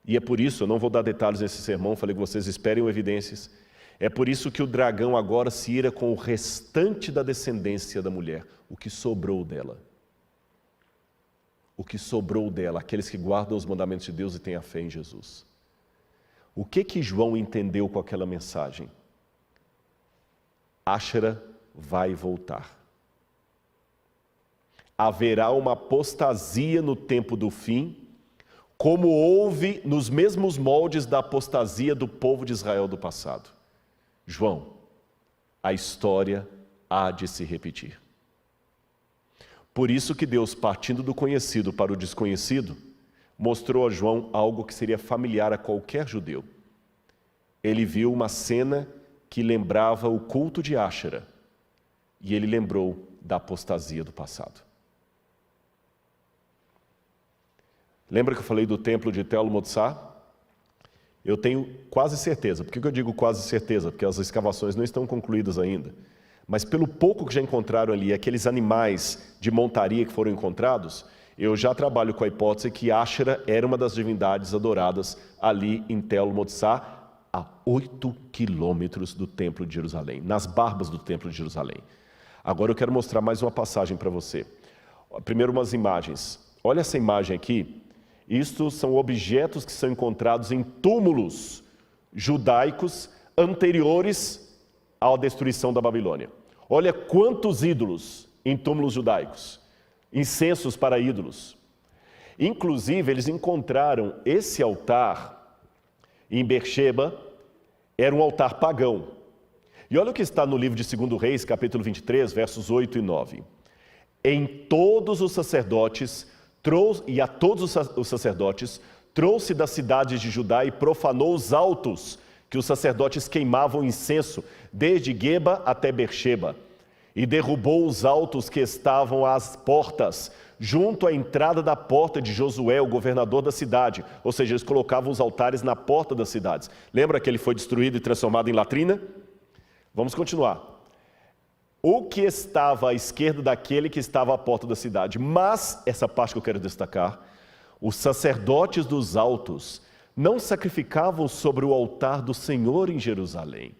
E é por isso, eu não vou dar detalhes nesse sermão, falei que vocês esperem evidências. É por isso que o dragão agora se ira com o restante da descendência da mulher, o que sobrou dela. O que sobrou dela, aqueles que guardam os mandamentos de Deus e têm a fé em Jesus. O que João entendeu com aquela mensagem? Áshera vai voltar. Haverá uma apostasia no tempo do fim, como houve nos mesmos moldes da apostasia do povo de Israel do passado. João, a história há de se repetir. Por isso que Deus, partindo do conhecido para o desconhecido, mostrou a João algo que seria familiar a qualquer judeu. Ele viu uma cena que lembrava o culto de Áshera, e ele lembrou da apostasia do passado. Lembra que eu falei do templo de Tel Motsar? Eu tenho quase certeza. Por que eu digo quase certeza? Porque as escavações não estão concluídas ainda. Mas pelo pouco que já encontraram ali, aqueles animais de montaria que foram encontrados, eu já trabalho com a hipótese que Áshera era uma das divindades adoradas ali em Tel Motsar, a 8 quilômetros do templo de Jerusalém, nas barbas do templo de Jerusalém. Agora eu quero mostrar mais uma passagem para você. Primeiro umas imagens. Olha essa imagem aqui. Isto são objetos que são encontrados em túmulos judaicos anteriores à destruição da Babilônia. Olha quantos ídolos em túmulos judaicos, incensos para ídolos. Inclusive, eles encontraram esse altar em Beersheba, era um altar pagão. E olha o que está no livro de 2 Reis, capítulo 23, versos 8 e 9. Em todos os sacerdotes e a todos os sacerdotes, trouxe das cidades de Judá e profanou os altos que os sacerdotes queimavam incenso, desde Geba até Beersheba, e derrubou os altos que estavam às portas, junto à entrada da porta de Josué, o governador da cidade. Ou seja, eles colocavam os altares na porta das cidades. Lembra que ele foi destruído e transformado em latrina? Vamos continuar. O que estava à esquerda daquele que estava à porta da cidade. Mas, essa parte que eu quero destacar, os sacerdotes dos altos não sacrificavam sobre o altar do Senhor em Jerusalém,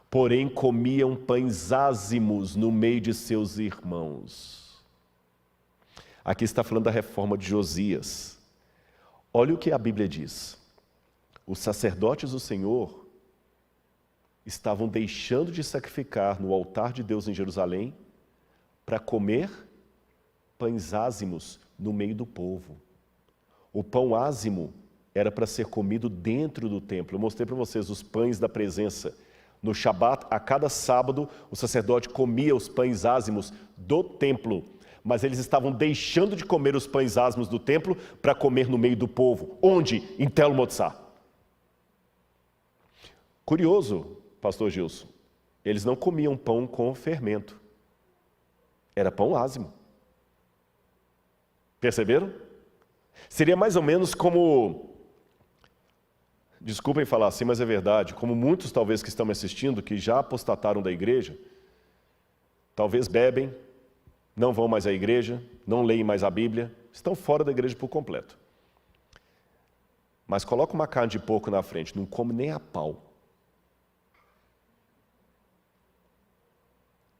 porém comiam pães ázimos no meio de seus irmãos. Aqui está falando da reforma de Josias. Olha o que a Bíblia diz. Os sacerdotes do Senhor estavam deixando de sacrificar no altar de Deus em Jerusalém para comer pães ázimos no meio do povo. O pão ázimo era para ser comido dentro do templo. Eu mostrei para vocês os pães da presença. No Shabat, a cada sábado, o sacerdote comia os pães ázimos do templo, mas eles estavam deixando de comer os pães ázimos do templo para comer no meio do povo. Onde? Em Tel Motzá. Curioso, pastor Gilson, eles não comiam pão com fermento. Era pão ázimo. Perceberam? Seria mais ou menos como, desculpem falar assim, mas é verdade, como muitos talvez que estão me assistindo, que já apostataram da igreja, talvez bebem, não vão mais à igreja, não leem mais a Bíblia, estão fora da igreja por completo. Mas coloca uma carne de porco na frente, não come nem a pau.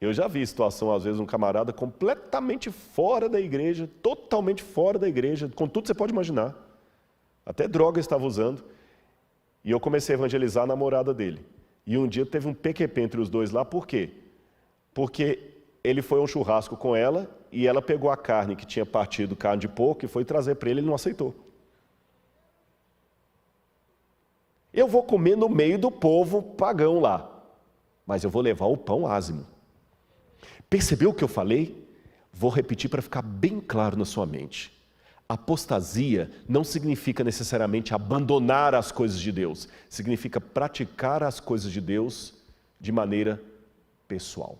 Eu já vi situação, às vezes, um camarada completamente fora da igreja, totalmente fora da igreja, com tudo que você pode imaginar. Até droga estava usando. E eu comecei a evangelizar a namorada dele. E um dia teve um PQP entre os dois lá, por quê? Porque ele foi a um churrasco com ela e ela pegou a carne que tinha partido, carne de porco, e foi trazer para ele, ele não aceitou. Eu vou comer no meio do povo pagão lá, mas eu vou levar o pão ázimo. Percebeu o que eu falei? Vou repetir para ficar bem claro na sua mente. Apostasia não significa necessariamente abandonar as coisas de Deus. Significa praticar as coisas de Deus de maneira pessoal.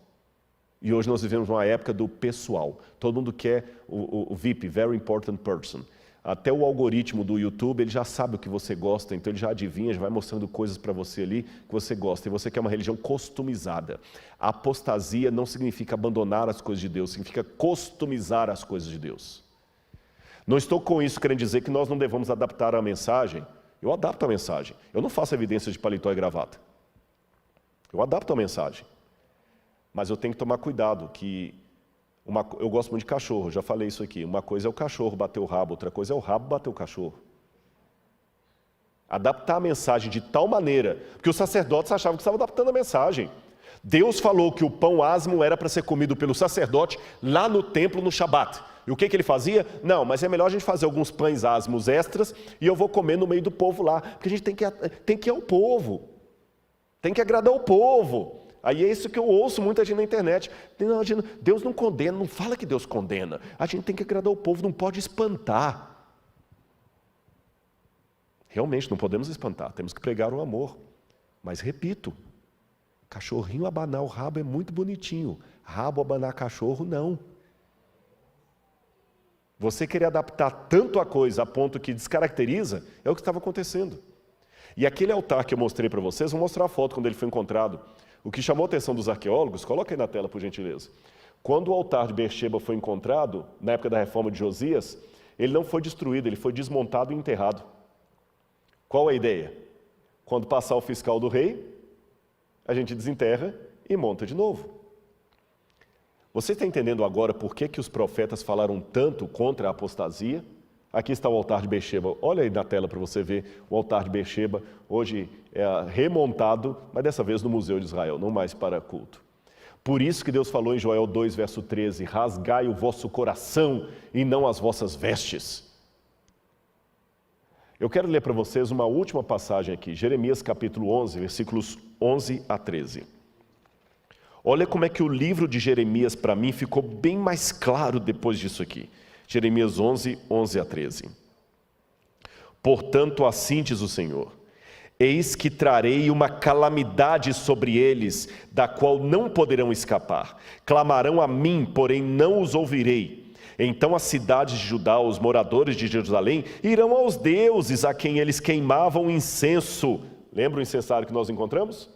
E hoje nós vivemos uma época do pessoal. Todo mundo quer o VIP, Very Important Person. Até o algoritmo do YouTube, ele já sabe o que você gosta, então ele já adivinha, já vai mostrando coisas para você ali que você gosta. E você quer uma religião customizada. A apostasia não significa abandonar as coisas de Deus, significa customizar as coisas de Deus. Não estou com isso querendo dizer que nós não devamos adaptar a mensagem. Eu adapto a mensagem. Eu não faço evidência de paletó e gravata. Eu adapto a mensagem. Mas eu tenho que tomar cuidado que... eu gosto muito de cachorro, já falei isso aqui. Uma coisa é o cachorro bater o rabo, outra coisa é o rabo bater o cachorro. Adaptar a mensagem de tal maneira, porque os sacerdotes achavam que estavam adaptando a mensagem. Deus falou que o pão ázimo era para ser comido pelo sacerdote lá no templo no Shabat. E o que ele fazia? Não, mas é melhor a gente fazer alguns pães ázimos extras e eu vou comer no meio do povo lá, porque a gente tem que ir ao povo, tem que agradar o povo. Aí é isso que eu ouço muita gente na internet. Deus não condena, não fala que Deus condena. A gente tem que agradar o povo, não pode espantar. Realmente, não podemos espantar, temos que pregar o amor. Mas repito, cachorrinho abanar o rabo é muito bonitinho. Rabo abanar cachorro, não. Você querer adaptar tanto a coisa a ponto que descaracteriza, é o que estava acontecendo. E aquele altar que eu mostrei para vocês, vou mostrar a foto quando ele foi encontrado. O que chamou a atenção dos arqueólogos, coloca aí na tela por gentileza. Quando o altar de Beersheba foi encontrado, na época da reforma de Josias, ele não foi destruído, ele foi desmontado e enterrado. Qual a ideia? Quando passar o fiscal do rei, a gente desenterra e monta de novo. Você está entendendo agora por que os profetas falaram tanto contra a apostasia? Aqui está o altar de Beersheba. Olha aí na tela para você ver o altar de Beersheba, hoje é remontado, mas dessa vez no Museu de Israel, não mais para culto. Por isso que Deus falou em Joel 2, verso 13, rasgai o vosso coração e não as vossas vestes. Eu quero ler para vocês uma última passagem aqui, Jeremias capítulo 11, versículos 11 a 13. Olha como é que o livro de Jeremias para mim ficou bem mais claro depois disso aqui. Jeremias 11, 11 a 13. Portanto, assim diz o Senhor, eis que trarei uma calamidade sobre eles, da qual não poderão escapar. Clamarão a mim, porém não os ouvirei. Então as cidades de Judá, os moradores de Jerusalém, irão aos deuses a quem eles queimavam incenso. Lembra o incensário que nós encontramos?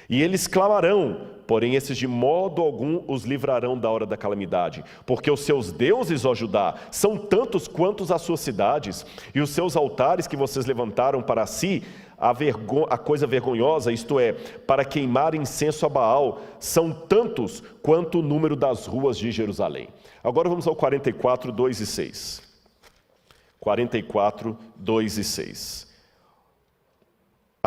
E eles clamarão, porém esses de modo algum os livrarão da hora da calamidade, porque os seus deuses, ó Judá, são tantos quantos as suas cidades, e os seus altares que vocês levantaram para si, a coisa vergonhosa, isto é, para queimar incenso a Baal, são tantos quanto o número das ruas de Jerusalém. Agora vamos ao 44, 2 e 6. 44, 2 e 6.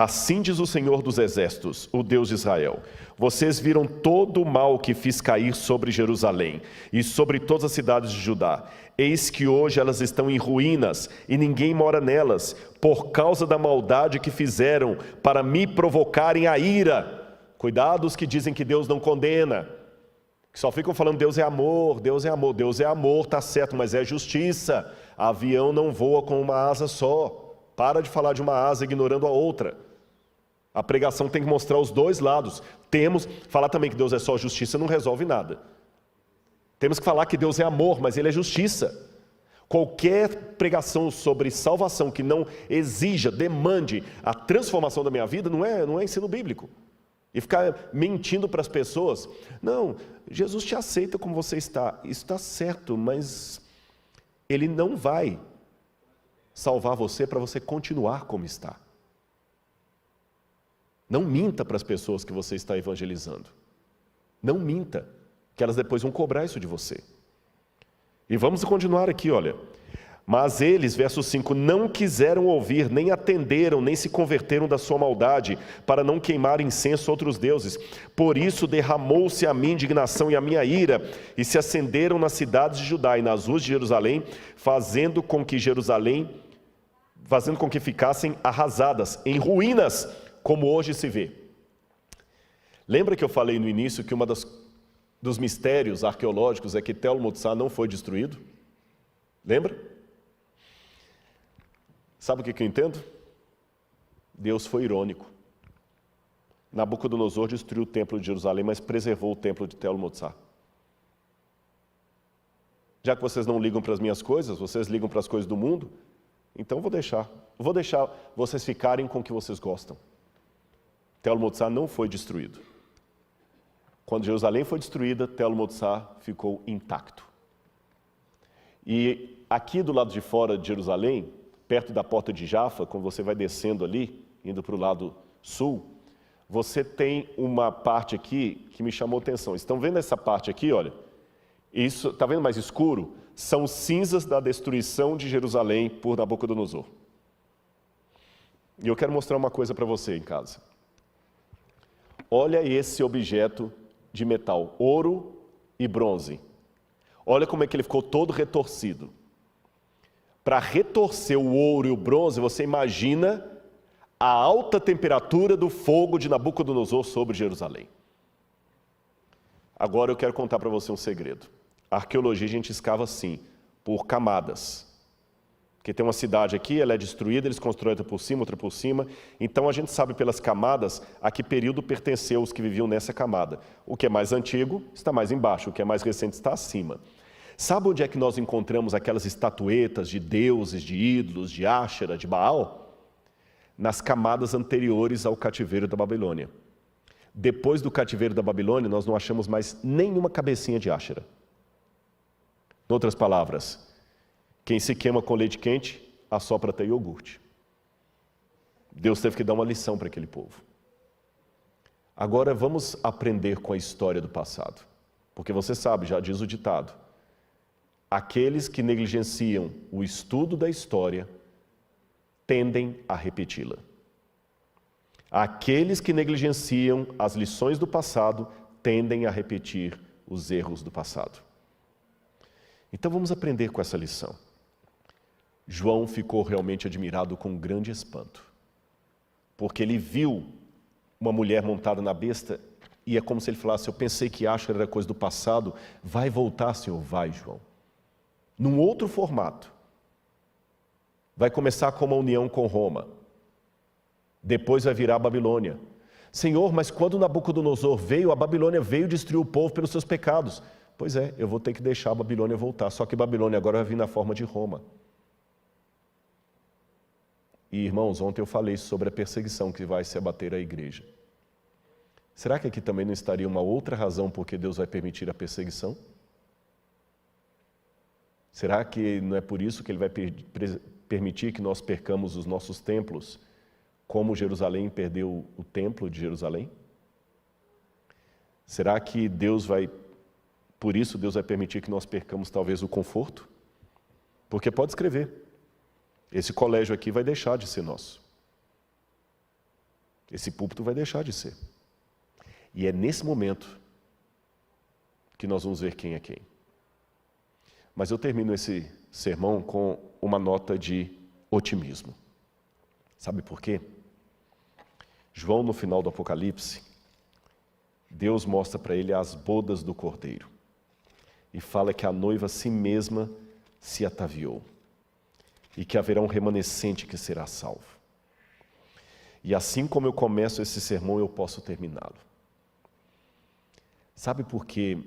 Assim diz o Senhor dos Exércitos, o Deus de Israel: vocês viram todo o mal que fiz cair sobre Jerusalém e sobre todas as cidades de Judá. Eis que hoje elas estão em ruínas e ninguém mora nelas, por causa da maldade que fizeram para me provocarem a ira. Cuidado os que dizem que Deus não condena, que só ficam falando Deus é amor, Deus é amor. Deus é amor, tá certo, mas é justiça. Avião não voa com uma asa só. Para de falar de uma asa ignorando a outra. A pregação tem que mostrar os dois lados. Falar também que Deus é só justiça não resolve nada. Temos que falar que Deus é amor, mas Ele é justiça. Qualquer pregação sobre salvação que não exija, demande a transformação da minha vida, não é ensino bíblico. E ficar mentindo para as pessoas: não, Jesus te aceita como você está. Isso está certo, mas Ele não vai salvar você para você continuar como está. Não minta para as pessoas que você está evangelizando. Não minta, que elas depois vão cobrar isso de você. E vamos continuar aqui, olha. Mas eles, verso 5, não quiseram ouvir, nem atenderam, nem se converteram da sua maldade, para não queimar incenso a outros deuses. Por isso derramou-se a minha indignação e a minha ira, e se acenderam nas cidades de Judá e nas ruas de Jerusalém, fazendo com que ficassem arrasadas, em ruínas, como hoje se vê. Lembra que eu falei no início que dos mistérios arqueológicos é que Tel Motsar não foi destruído? Lembra? Sabe o que eu entendo? Deus foi irônico. Nabucodonosor destruiu o templo de Jerusalém, mas preservou o templo de Tel Motsar. Já que vocês não ligam para as minhas coisas, vocês ligam para as coisas do mundo, então vou deixar vocês ficarem com o que vocês gostam. Tel Motsar não foi destruído. Quando Jerusalém foi destruída, Tel Motsar ficou intacto. E aqui do lado de fora de Jerusalém, perto da porta de Jafa, quando você vai descendo ali, indo para o lado sul, você tem uma parte aqui que me chamou a atenção. Estão vendo essa parte aqui, olha? Isso, está vendo mais escuro? São cinzas da destruição de Jerusalém por Nabucodonosor. E eu quero mostrar uma coisa para você em casa. Olha esse objeto de metal, ouro e bronze. Olha como é que ele ficou todo retorcido. Para retorcer o ouro e o bronze, você imagina a alta temperatura do fogo de Nabucodonosor sobre Jerusalém. Agora eu quero contar para você um segredo. A arqueologia a gente escava assim, por camadas. Porque tem uma cidade aqui, ela é destruída, eles constroem outra por cima, então a gente sabe pelas camadas a que período pertenceu os que viviam nessa camada. O que é mais antigo está mais embaixo, o que é mais recente está acima. Sabe onde é que nós encontramos aquelas estatuetas de deuses, de ídolos, de Áshera, de Baal? Nas camadas anteriores ao cativeiro da Babilônia. Depois do cativeiro da Babilônia, nós não achamos mais nenhuma cabecinha de Áshera. Em outras palavras, quem se queima com leite quente, assopra até iogurte. Deus teve que dar uma lição para aquele povo. Agora vamos aprender com a história do passado. Porque você sabe, já diz o ditado, aqueles que negligenciam o estudo da história tendem a repeti-la. Aqueles que negligenciam as lições do passado tendem a repetir os erros do passado. Então vamos aprender com essa lição. João ficou realmente admirado com grande espanto, porque ele viu uma mulher montada na besta e é como se ele falasse: eu pensei que Áshera era coisa do passado, vai voltar, Senhor? Vai, João. Num outro formato. Vai começar com uma união com Roma. Depois vai virar a Babilônia. Senhor, mas quando Nabucodonosor veio, a Babilônia veio destruir o povo pelos seus pecados. Pois é, eu vou ter que deixar a Babilônia voltar, só que Babilônia agora vai vir na forma de Roma. E irmãos, ontem eu falei sobre a perseguição que vai se abater à igreja. Será que aqui também não estaria uma outra razão por que Deus vai permitir a perseguição? Será que não é por isso que Ele vai permitir que nós percamos os nossos templos, como Jerusalém perdeu o templo de Jerusalém? Será que por isso Deus vai permitir que nós percamos talvez o conforto? Porque pode escrever, esse colégio aqui vai deixar de ser nosso. Esse púlpito vai deixar de ser. E é nesse momento que nós vamos ver quem é quem. Mas eu termino esse sermão com uma nota de otimismo. Sabe por quê? João, no final do Apocalipse, Deus mostra para ele as bodas do Cordeiro e fala que a noiva a si mesma se ataviou e que haverá um remanescente que será salvo. E assim como eu começo esse sermão, eu posso terminá-lo. Sabe por que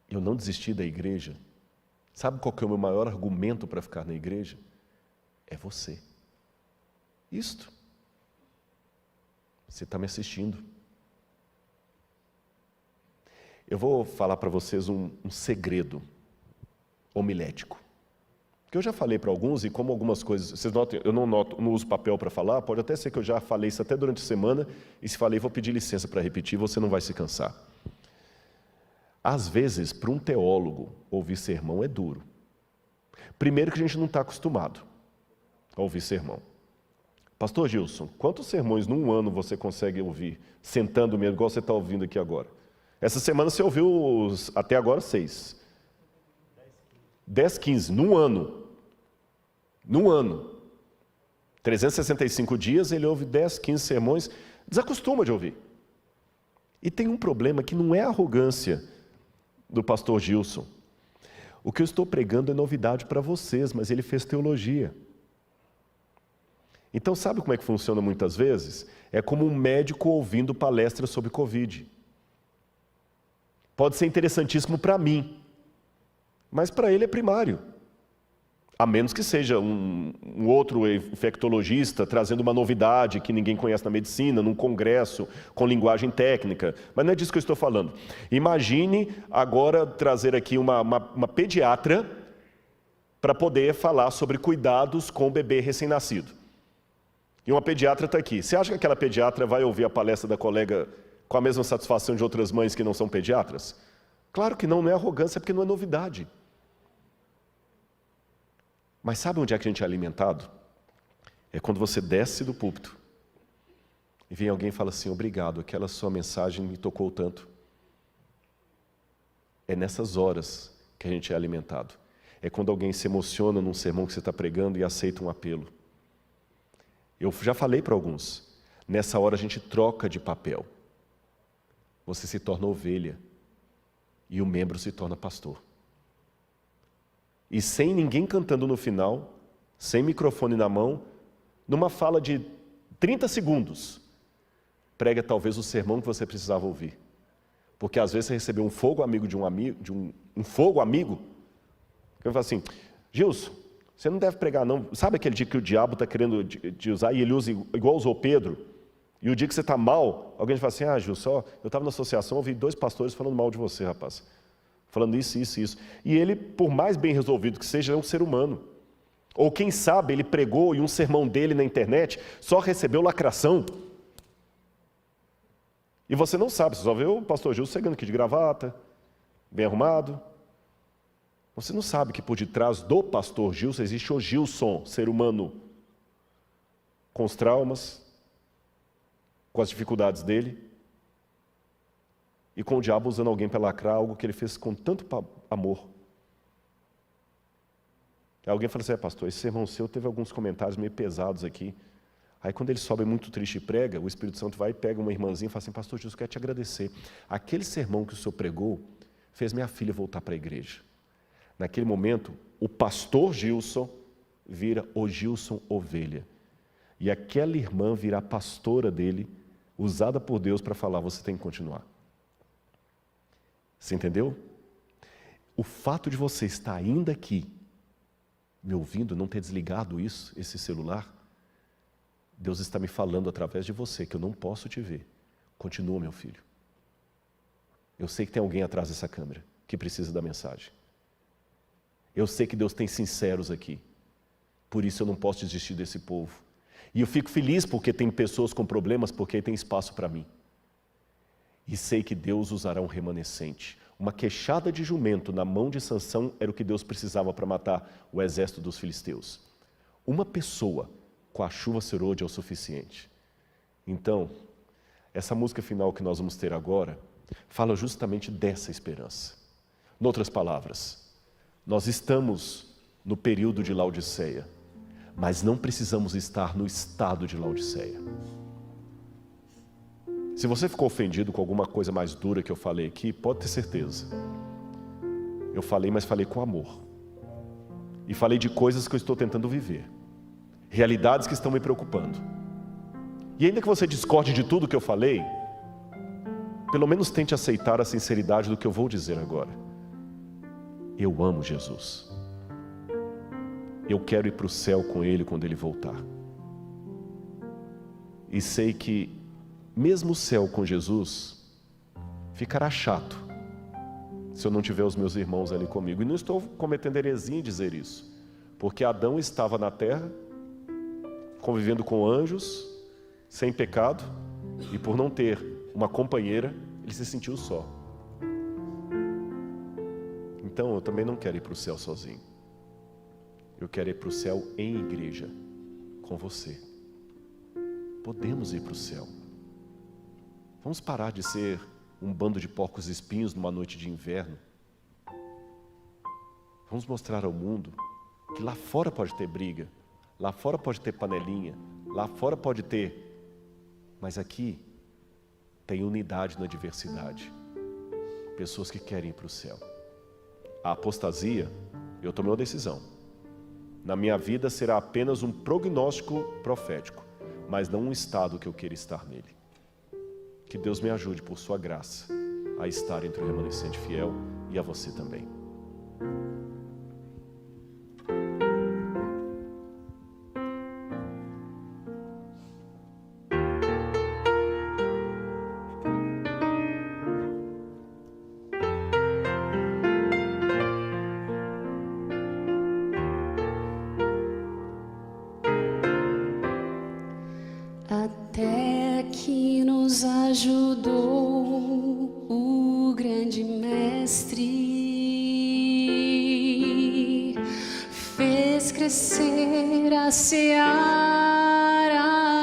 eu não desisti da igreja? Sabe qual que é o meu maior argumento para ficar na igreja? É você. Isto. Você está me assistindo. Eu vou falar para vocês um segredo homilético. Que eu já falei para alguns, e como algumas coisas, vocês notam, eu não uso papel para falar, pode até ser que eu já falei isso até durante a semana, e se falei, vou pedir licença para repetir, você não vai se cansar. Às vezes, para um teólogo, ouvir sermão é duro. Primeiro que a gente não está acostumado a ouvir sermão. Pastor Gilson, quantos sermões num ano você consegue ouvir, sentando mesmo, igual você está ouvindo aqui agora? Essa semana você ouviu até agora 6. 10, 15, num ano. Num ano. 365 dias, ele ouve 10, 15 sermões, desacostuma de ouvir. E tem um problema que não é a arrogância do pastor Gilson. O que eu estou pregando é novidade para vocês, mas ele fez teologia. Então sabe como é que funciona muitas vezes? É como um médico ouvindo palestra sobre Covid. Pode ser interessantíssimo para mim, mas para ele é primário. A menos que seja um outro infectologista trazendo uma novidade que ninguém conhece na medicina, num congresso, com linguagem técnica. Mas não é disso que eu estou falando. Imagine agora trazer aqui uma pediatra para poder falar sobre cuidados com o bebê recém-nascido. E uma pediatra está aqui. Você acha que aquela pediatra vai ouvir a palestra da colega com a mesma satisfação de outras mães que não são pediatras? Claro que não, não é arrogância, porque não é novidade. Mas sabe onde é que a gente é alimentado? É quando você desce do púlpito e vem alguém e fala assim, obrigado, aquela sua mensagem me tocou tanto. É nessas horas que a gente é alimentado. É quando alguém se emociona num sermão que você está pregando e aceita um apelo. Eu já falei para alguns, nessa hora a gente troca de papel. Você se torna ovelha e o membro se torna pastor. E sem ninguém cantando no final, sem microfone na mão, numa fala de 30 segundos, prega talvez o sermão que você precisava ouvir. Porque às vezes você recebeu um fogo amigo de um amigo, um fogo amigo, que eu falo assim, Gilson, você não deve pregar não. Sabe aquele dia que o diabo está querendo te usar e ele usa igual usou Pedro? E o dia que você está mal, alguém fala assim, Gilson, eu estava na associação, ouvi 2 pastores falando mal de você, rapaz. Falando isso, isso, isso. E ele, por mais bem resolvido que seja, é um ser humano. Ou quem sabe, ele pregou e um sermão dele na internet só recebeu lacração. E você não sabe, você só vê o pastor Gilson chegando aqui de gravata, bem arrumado. Você não sabe que por detrás do pastor Gilson existe o Gilson, ser humano, com os traumas, com as dificuldades dele, e com o diabo usando alguém para lacrar algo que ele fez com tanto amor. Aí alguém fala assim, pastor, esse sermão seu teve alguns comentários meio pesados aqui. Aí quando ele sobe muito triste e prega, o Espírito Santo vai e pega uma irmãzinha e fala assim, pastor Jesus, quero te agradecer. Aquele sermão que o senhor pregou fez minha filha voltar para a igreja. Naquele momento, o pastor Gilson vira o Gilson ovelha. E aquela irmã virá pastora dele, usada por Deus para falar, você tem que continuar. Você entendeu? O fato de você estar ainda aqui, me ouvindo, não ter desligado esse celular, Deus está me falando através de você, que eu não posso te ver. Continua, meu filho. Eu sei que tem alguém atrás dessa câmera, que precisa da mensagem. Eu sei que Deus tem sinceros aqui. Por isso eu não posso desistir desse povo. E eu fico feliz porque tem pessoas com problemas, porque tem espaço para mim. E sei que Deus usará um remanescente. Uma queixada de jumento na mão de Sansão era o que Deus precisava para matar o exército dos filisteus. Uma pessoa com a chuva serôdia é o suficiente. Então, essa música final que nós vamos ter agora fala justamente dessa esperança. Em outras palavras, nós estamos no período de Laodiceia, mas não precisamos estar no estado de Laodiceia. Se você ficou ofendido com alguma coisa mais dura que eu falei aqui, pode ter certeza. Eu falei, mas falei com amor. E falei de coisas que eu estou tentando viver. Realidades que estão me preocupando. E ainda que você discorde de tudo que eu falei, pelo menos tente aceitar a sinceridade do que eu vou dizer agora. Eu amo Jesus. Eu quero ir para o céu com Ele quando Ele voltar. E sei que mesmo o céu com Jesus ficará chato se eu não tiver os meus irmãos ali comigo. E não estou cometendo heresia em dizer isso, porque Adão estava na terra, convivendo com anjos, sem pecado, e por não ter uma companheira, ele se sentiu só. Então eu também não quero ir para o céu sozinho. Eu quero ir para o céu em igreja, com você. Podemos ir para o céu. Vamos parar de ser um bando de porcos espinhos numa noite de inverno. Vamos mostrar ao mundo que lá fora pode ter briga, lá fora pode ter panelinha, lá fora pode ter, mas aqui tem unidade na diversidade. Pessoas que querem ir para o céu. A apostasia, eu tomei uma decisão. Na minha vida será apenas um prognóstico profético, mas não um estado que eu queira estar nele. Que Deus me ajude, por sua graça, a estar entre o remanescente fiel e a você também. Até que nos ajudou o grande mestre, fez crescer a seara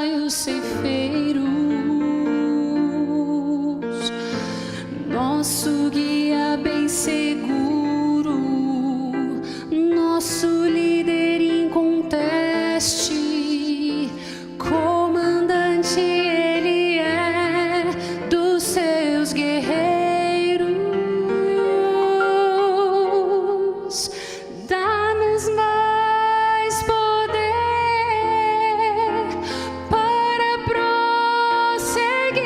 e os ceifeiros, nosso guia bem seguro, nosso líder inconteste. Ele é dos seus guerreiros, dá-nos mais poder para prosseguir,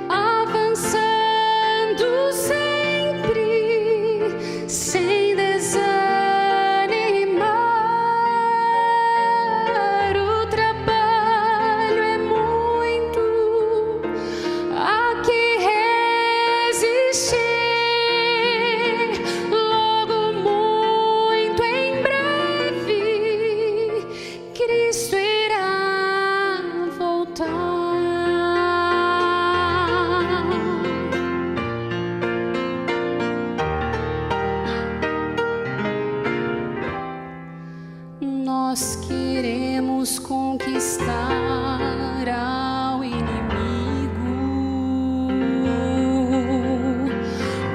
avançando sempre, sem desanimar. Nós queremos conquistar ao inimigo,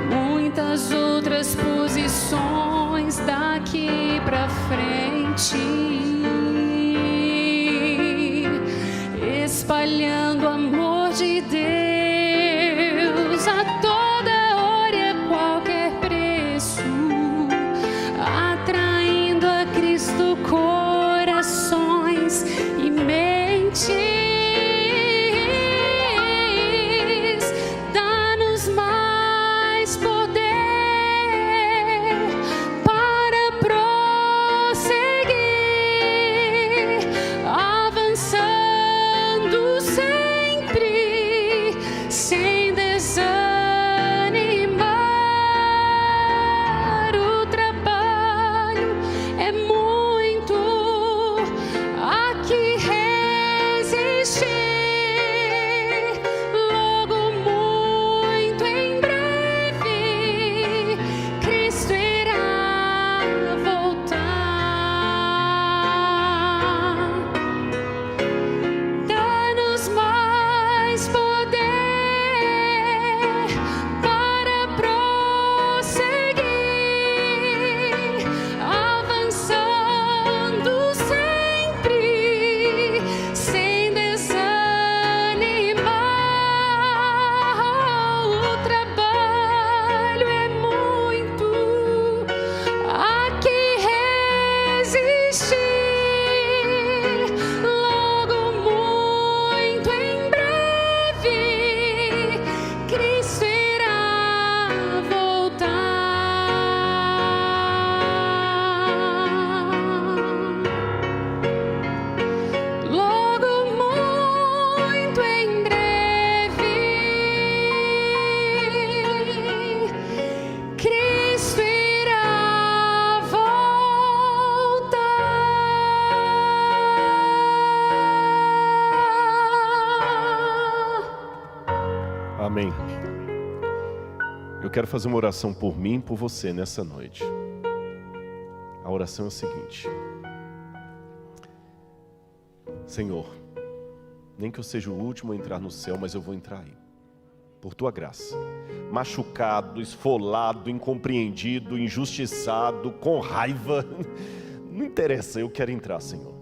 muitas outras posições daqui pra frente, espalhando o amor de Deus a toda hora e a qualquer preço, atraindo a Cristo corações e mentes. Dá-nos mais poder para prosseguir, avançando sempre, sem desanimar. O trabalho é muito, há que resistir. quero fazer uma oração por mim e por você nessa noite. A oração é o seguinte: Senhor, nem que eu seja o último a entrar no céu, mas eu vou entrar aí, por Tua graça. Machucado, esfolado, incompreendido, injustiçado, com raiva, não interessa, eu quero entrar, Senhor.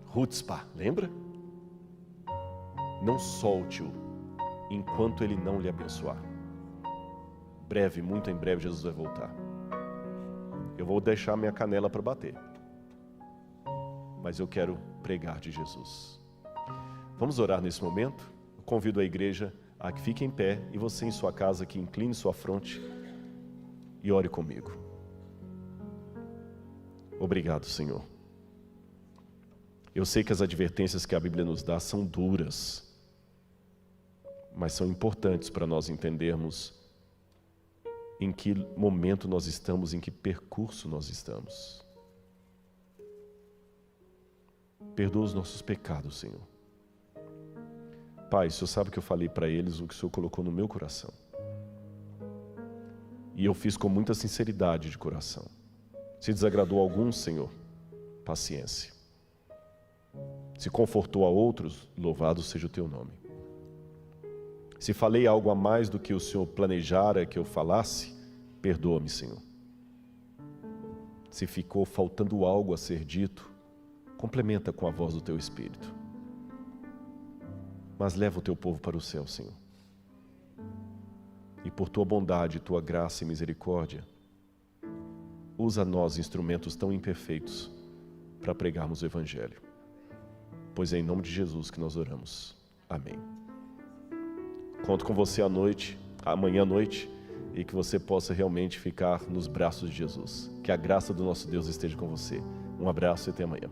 Rutzpah, lembra? Não solte-o enquanto Ele não lhe abençoar. Breve, muito em breve, Jesus vai voltar. Eu vou deixar minha canela para bater, mas eu quero pregar de Jesus. Vamos orar nesse momento? Eu convido a igreja a que fique em pé e você em sua casa que incline sua fronte e ore comigo. Obrigado, Senhor. Eu sei que as advertências que a Bíblia nos dá são duras, mas são importantes para nós entendermos em que momento nós estamos, em que percurso nós estamos. Perdoa os nossos pecados, Senhor. Pai, o Senhor sabe que eu falei para eles o que o Senhor colocou no meu coração. E eu fiz com muita sinceridade de coração. Se desagradou a alguns, Senhor, paciência. Se confortou a outros, louvado seja o Teu nome. Se falei algo a mais do que o Senhor planejara que eu falasse, perdoa-me, Senhor. Se ficou faltando algo a ser dito, complementa com a voz do Teu Espírito. Mas leva o Teu povo para o céu, Senhor. E por Tua bondade, Tua graça e misericórdia, usa nós, instrumentos tão imperfeitos, para pregarmos o Evangelho. Pois é em nome de Jesus que nós oramos. Amém. Conto com você amanhã à noite, e que você possa realmente ficar nos braços de Jesus. Que a graça do nosso Deus esteja com você. Um abraço e até amanhã.